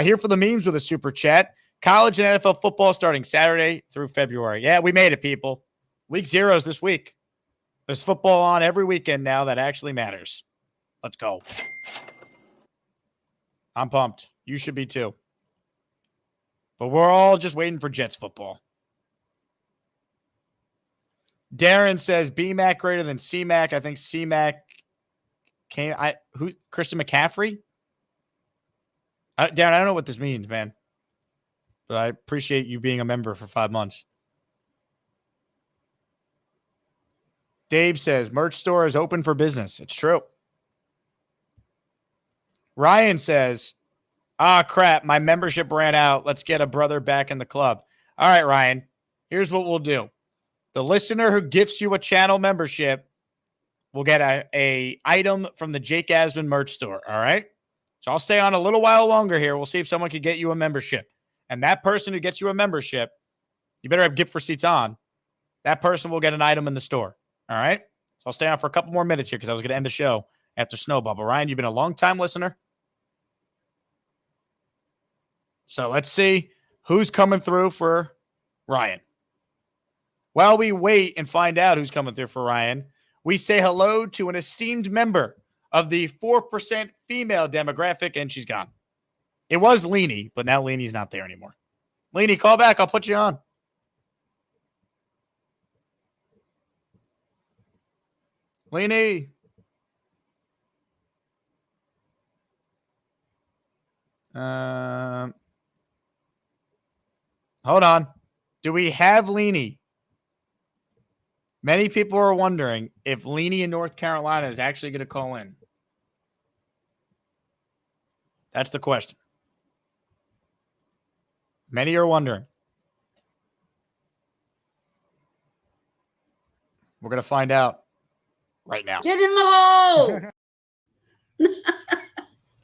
Here for the memes with a super chat. College and NFL football starting Saturday through February. Yeah, we made it, people. Week 0 is this week. There's football on every weekend now that actually matters. Let's go. I'm pumped. You should be too. But we're all just waiting for Jets football. Darren says BMAC greater than CMAC. I think CMAC came. Christian McCaffrey? Darren, I don't know what this means, man. But I appreciate you being a member for 5 months. Dave says merch store is open for business. It's true. Ryan says, crap, my membership ran out. Let's get a brother back in the club. All right, Ryan, here's what we'll do. The listener who gifts you a channel membership will get a item from the Jake Asman merch store, all right? So I'll stay on a little while longer here. We'll see if someone can get you a membership. And that person who gets you a membership, you better have gift receipts on. That person will get an item in the store, all right? So I'll stay on for a couple more minutes here because I was going to end the show after Snowball. But Ryan, you've been a long-time listener. So let's see who's coming through for Ryan. While we wait and find out who's coming through for Ryan, we say hello to an esteemed member of the 4% female demographic, and she's gone. It was Leanie, but now Leanie's not there anymore. Leanie, call back. I'll put you on. Leanie. Hold on. Do we have Leanie? Many people are wondering if Leanie in North Carolina is actually going to call in. That's the question. Many are wondering. We're going to find out right now. Get in the hole.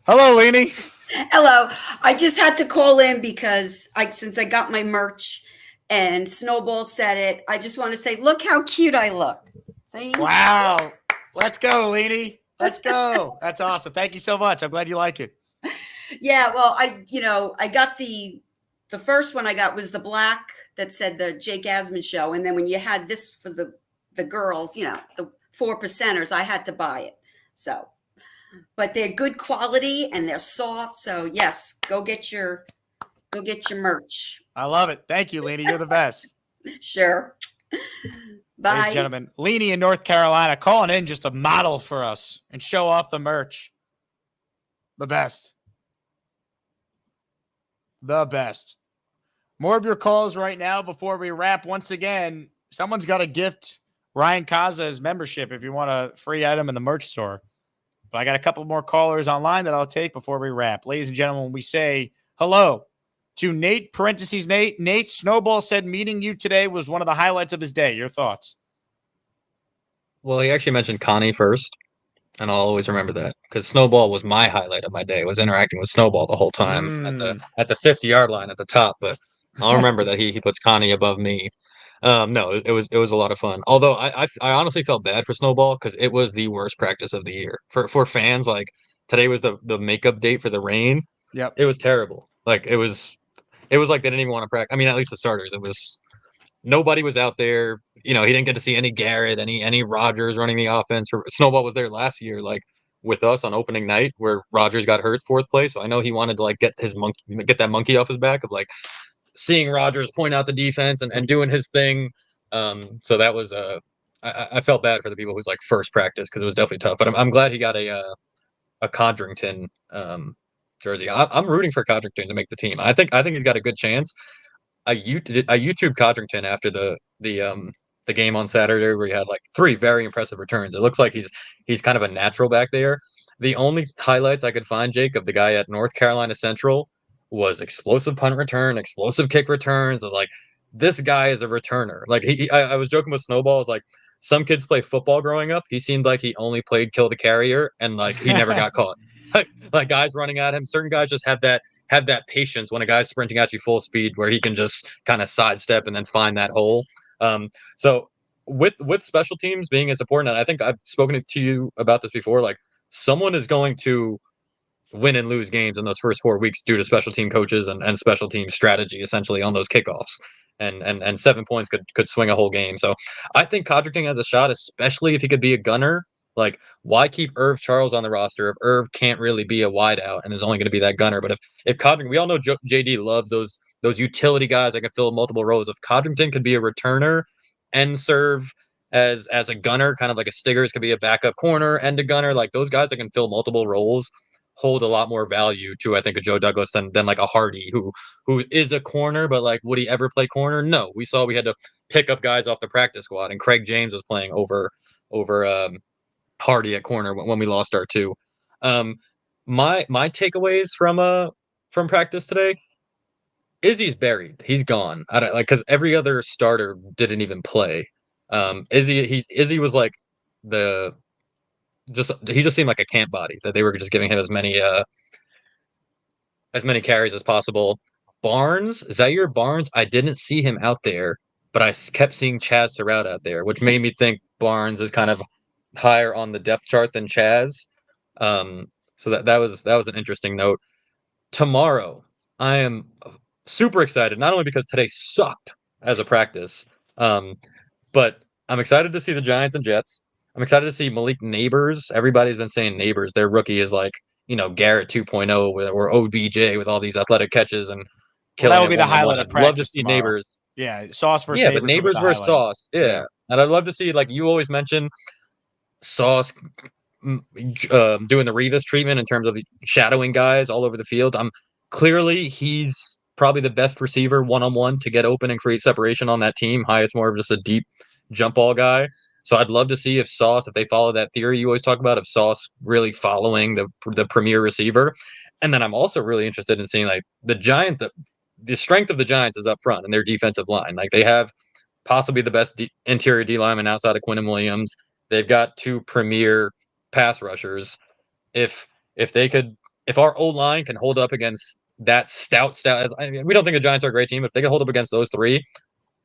Hello, Leanie. Hello. I just had to call in because since I got my merch and Snowball said it, I just want to say, look how cute I look. See? Wow. Let's go, Leanie. Let's go. That's awesome. Thank you so much. I'm glad you like it. Yeah, well, I got the first one I got was the black that said the Jake Asman show. And then when you had this for the girls, the 4%ers, I had to buy it. So, but they're good quality and they're soft. So yes, go get your merch. I love it. Thank you, Leanie. You're the best. Sure. Bye. Ladies and gentlemen, Leanie in North Carolina calling in just to model for us and show off the merch. The best. The best. More of your calls right now before we wrap. Once again, someone's got to gift Ryan Kaza his membership if you want a free item in the merch store. But I got a couple more callers online that I'll take before we wrap. Ladies and gentlemen, we say hello to Nate, parentheses Nate. Nate, Snowball said meeting you today was one of the highlights of his day. Your thoughts? Well, he actually mentioned Connie first, and I'll always remember that because Snowball was my highlight of my day. I was interacting with Snowball the whole time at the 50-yard line at the top, but I'll remember that he puts Connie above me. No, it was a lot of fun. Although I honestly felt bad for Snowball because it was the worst practice of the year for fans. Like today was the makeup date for the rain. Yep, it was terrible. Like it was like they didn't even want to practice. I mean, at least the starters. It was nobody was out there. He didn't get to see any Garrett, any Rodgers running the offense. Snowball was there last year. Like with us on opening night where Rodgers got hurt 4th place. So I know he wanted to like get that monkey off his back of like seeing Rodgers point out the defense and doing his thing. So that was I felt bad for the people who's like first practice because it was definitely tough. But I'm glad he got a Codrington jersey. I'm rooting for Codrington to make the team. I think he's got a good chance. I YouTube Codrington after the game on Saturday where he had like 3 very impressive returns. It looks like he's kind of a natural back there. The only highlights I could find, Jake, of the guy at North Carolina Central was explosive punt return, explosive kick returns. I was like, this guy is a returner. Like I was joking with Snowball. I was like, some kids play football growing up. He seemed like he only played kill the carrier and like he never got caught. Like guys running at him. Certain guys just have that patience when a guy's sprinting at you full speed where he can just kind of sidestep and then find that hole. So with special teams being as important, and I think I've spoken to you about this before, like someone is going to win and lose games in those first 4 weeks due to special team coaches and special team strategy essentially on those kickoffs. And 7 points could swing a whole game. So I think Codrington has a shot, especially if he could be a gunner. Like, why keep Irv Charles on the roster if Irv can't really be a wideout and is only going to be that gunner? But if Codrington, we all know JD loves those utility guys that can fill multiple roles. If Codrington could be a returner and serve as a gunner, kind of like a Stiggers could be a backup corner and a gunner, like those guys that can fill multiple roles hold a lot more value to, I think, a Joe Douglas than like a Hardy who is a corner, but like would he ever play corner? No. We saw we had to pick up guys off the practice squad, and Craig James was playing over Hardy at corner when we lost our 2. My takeaways from practice today, Izzy's buried. He's gone. I don't like because every other starter didn't even play. Izzy was like he just seemed like a camp body that they were just giving him as many carries as possible. Barnes, Zaire Barnes, I didn't see him out there, but I kept seeing Chaz Surratt out there, which made me think Barnes is kind of higher on the depth chart than Chaz. So that was an interesting note. Tomorrow, I am super excited, not only because today sucked as a practice, but I'm excited to see the Giants and Jets. I'm excited to see Malik Neighbors. Everybody's been saying Neighbors. Their rookie is like, Garrett 2.0 or OBJ with all these athletic catches and killing. That would be the highlight of practice. Love to see tomorrow. Neighbors. Yeah, Sauce versus Neighbors. Neighbors. But Neighbors versus Sauce. Yeah. And I'd love to see, like you always mention, Sauce doing the Revis treatment in terms of shadowing guys all over the field. Clearly he's probably the best receiver one-on-one to get open and create separation on that team. Hyatt's more of just a deep jump ball guy. So I'd love to see if they follow that theory you always talk about, of Sauce really following the premier receiver. And then I'm also really interested in seeing like the strength of the Giants is up front and their defensive line. Like they have possibly the best interior D lineman outside of Quinnen Williams. They've got 2 premier pass rushers. If our O-line can hold up against that stout, we don't think the Giants are a great team. If they can hold up against those 3,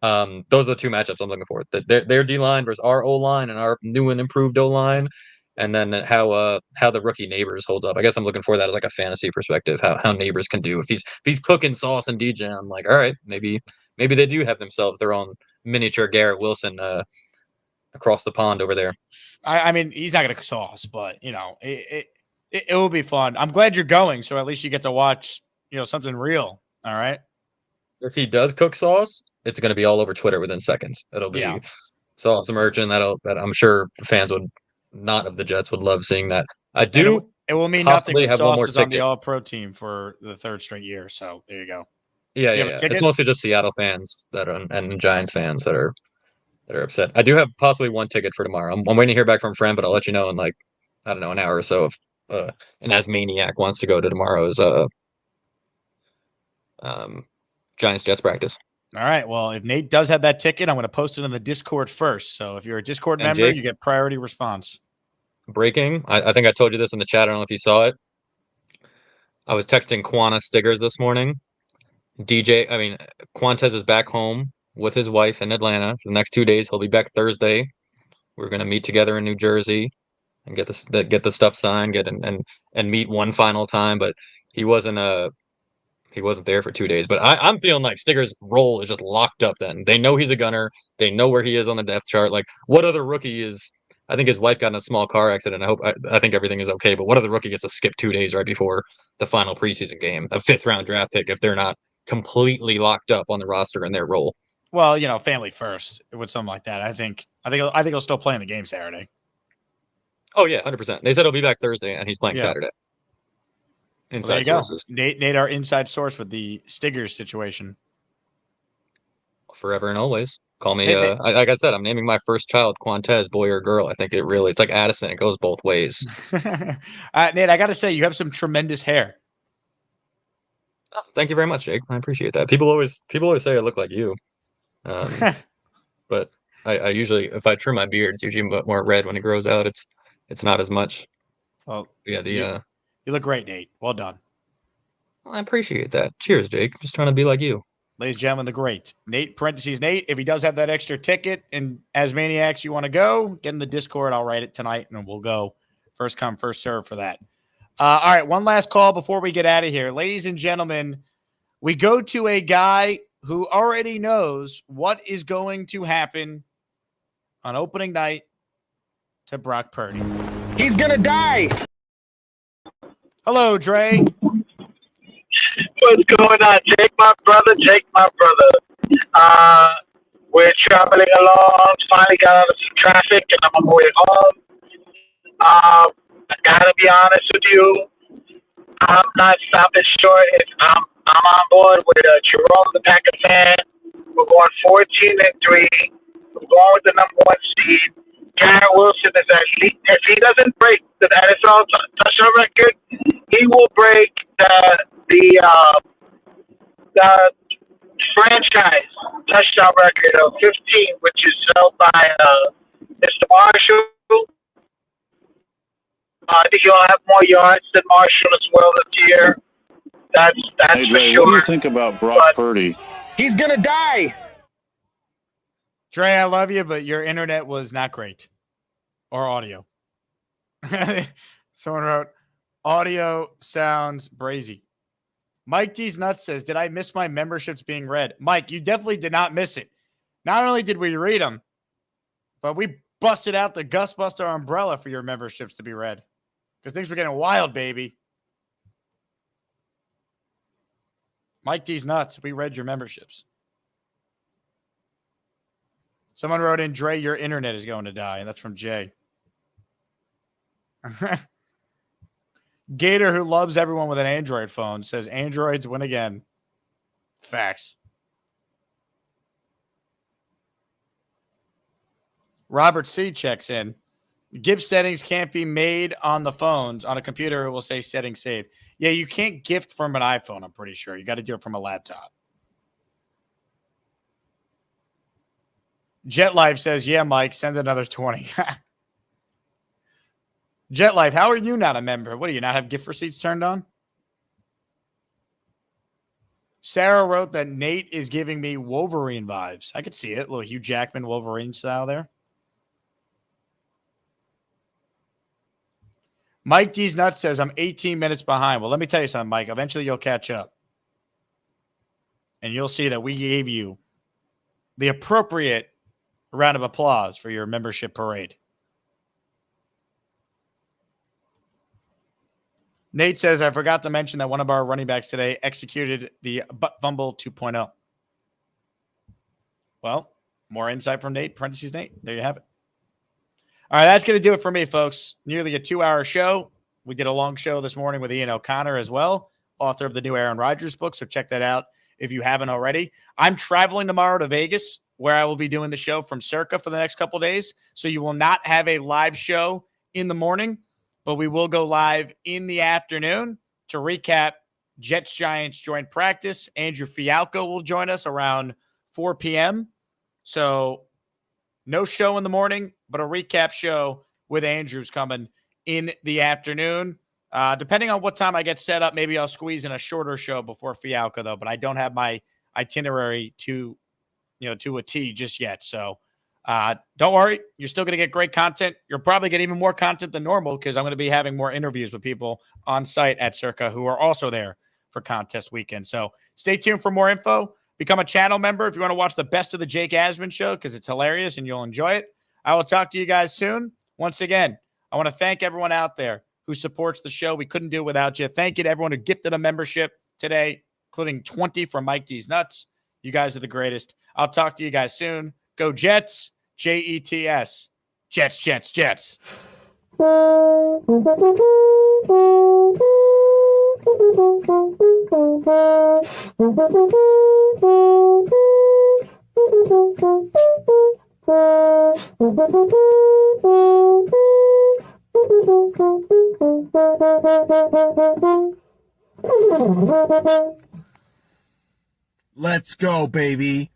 those are the 2 matchups I'm looking for. Their D-line versus our O-line and our new and improved O-line, and then how the rookie Neighbors holds up. I guess I'm looking for that as like a fantasy perspective, how Neighbors can do. If he's cooking Sauce and DJ, I'm like, all right, maybe they do have themselves their own miniature Garrett Wilson across the pond over there. I mean, he's not going to Sauce, but it will be fun. I'm glad you're going, so at least you get to watch something real. All right. If he does cook Sauce, it's going to be all over Twitter within seconds. It'll be Sauce emerging. That I'm sure fans not of the Jets would love seeing that. It will mean nothing. Have Sauce one more is on ticket. the All-Pro team for the 3rd straight year. So there you go. Yeah. It's mostly just Seattle fans and Giants fans that are upset. I do have possibly one ticket for tomorrow. I'm waiting to hear back from a friend, but I'll let you know in like, I don't know, an hour or so if an Asmaniac wants to go to tomorrow's Giants Jets practice. All right. Well, if Nate does have that ticket, I'm going to post it in the Discord first. So if you're a Discord And member, Jake? you get priority response. Breaking. I think I told you this in the chat. I don't know if you saw it. I was texting Quana Stiggers this morning. Quantez is back home with his wife in Atlanta for the next 2 days. He'll be back Thursday. We're going to meet together in New Jersey and get the stuff signed, and meet one final time. But he wasn't there for 2 days. But I'm feeling like Stigger's role is just locked up then. They know he's a gunner. They know where he is on the depth chart. Like, what other rookie is I think his wife got in a small car accident. I think everything is okay. But what if the rookie gets to skip 2 days right before the final preseason game, a 5th-round draft pick, if they're not completely locked up on the roster in their role? Well, family first with something like that. I think he'll still play in the game Saturday. Oh yeah, 100%. They said he'll be back Thursday, and he's playing Yeah. Saturday. Well, Inside there you sources. go. Nate, our inside source with the Stiggers situation. Forever and always. Call me. Hey, Like I said, I'm naming my first child Quantez, boy or girl. I think it's like Addison. It goes both ways. Nate, I got to say, you have some tremendous hair. Oh, thank you very much, Jake. I appreciate that. People always say I look like you, but I usually, if I trim my beard, it's usually more red when it grows out. It's not as much. Well, yeah. You look great, Nate. Well done. I appreciate that. Cheers, Jake. Just trying to be like you. Ladies and gentlemen, the great Nate, parentheses Nate. If he does have that extra ticket and as Maniacs you want to go, get in the Discord. I'll write it tonight and we'll go first come, first serve for that. All right, one last call before we get out of here. Ladies and gentlemen, we go to a guy who already knows what is going to happen on opening night to Brock Purdy. He's going to die. Hello, Dre. What's going on? Jake, my brother. We're traveling along. Finally got out of some traffic, and I'm on my way home. I gotta be honest with you. I'm not stopping short. I'm on board with Jerome, the Packer fan. We're going 14-3. We're going with the number 1 seed. Garrett Wilson is at least, if he doesn't break the NFL touchdown record, he will break the franchise touchdown record of 15, which is held by Mr. Marshall. I think he'll have more yards than Marshall as well this year. That's Hey, for Dre, sure. what do you think about Brock Purdy? He's gonna die. Dre, I love you, but your internet was not great. Or audio. Someone wrote, audio sounds brazy. Mike D's Nuts says, did I miss my memberships being read? Mike, you definitely did not miss it. Not only did we read them, but we busted out the Gus Buster umbrella for your memberships to be read. Because things were getting wild, baby. Mike D's Nuts, we read your memberships. Someone wrote in, Dre, your internet is going to die. And that's from Jay. Gator, who loves everyone with an Android phone, says Androids win again. Facts. Robert C. checks in. Gift settings can't be made on the phones. On a computer, it will say settings saved. Yeah, you can't gift from an iPhone, I'm pretty sure. You got to do it from a laptop. Jet Life says, yeah, Mike, send another 20. Jet Life, how are you not a member? What do you not have gift receipts turned on? Sarah wrote that Nate is giving me Wolverine vibes. I could see it. A little Hugh Jackman Wolverine style there. Mike D's Nuts says, I'm 18 minutes behind. Well, let me tell you something, Mike. Eventually you'll catch up. And you'll see that we gave you the appropriate round of applause for your membership parade. Nate says, I forgot to mention that one of our running backs today executed the butt fumble 2.0. Well, more insight from Nate, parentheses Nate. There you have it. All right, that's going to do it for me, folks. Nearly a 2-hour show. We did a long show this morning with Ian O'Connor as well, author of the new Aaron Rodgers book, so check that out if you haven't already. I'm traveling tomorrow to Vegas, where I will be doing the show from Circa for the next couple of days, so you will not have a live show in the morning, but we will go live in the afternoon to recap Jets-Giants joint practice. Andrew Fialco will join us around 4 p.m., so no show in the morning, but a recap show with Andrews coming in the afternoon. Depending on what time I get set up, maybe I'll squeeze in a shorter show before Fialco, though. But I don't have my itinerary to a T just yet. So don't worry. You're still going to get great content. You'll probably get even more content than normal because I'm going to be having more interviews with people on site at Circa who are also there for contest weekend. So stay tuned for more info. Become a channel member if you want to watch the best of the Jake Asman show because it's hilarious and you'll enjoy it. I will talk to you guys soon. once again, I want to thank everyone out there who supports the show. We couldn't do it without you. Thank you to everyone who gifted a membership today, including 20 from Mike D's Nuts. You guys are the greatest. I'll talk to you guys soon. Go Jets, Jets. Jets, Jets, Jets. Let's go, baby.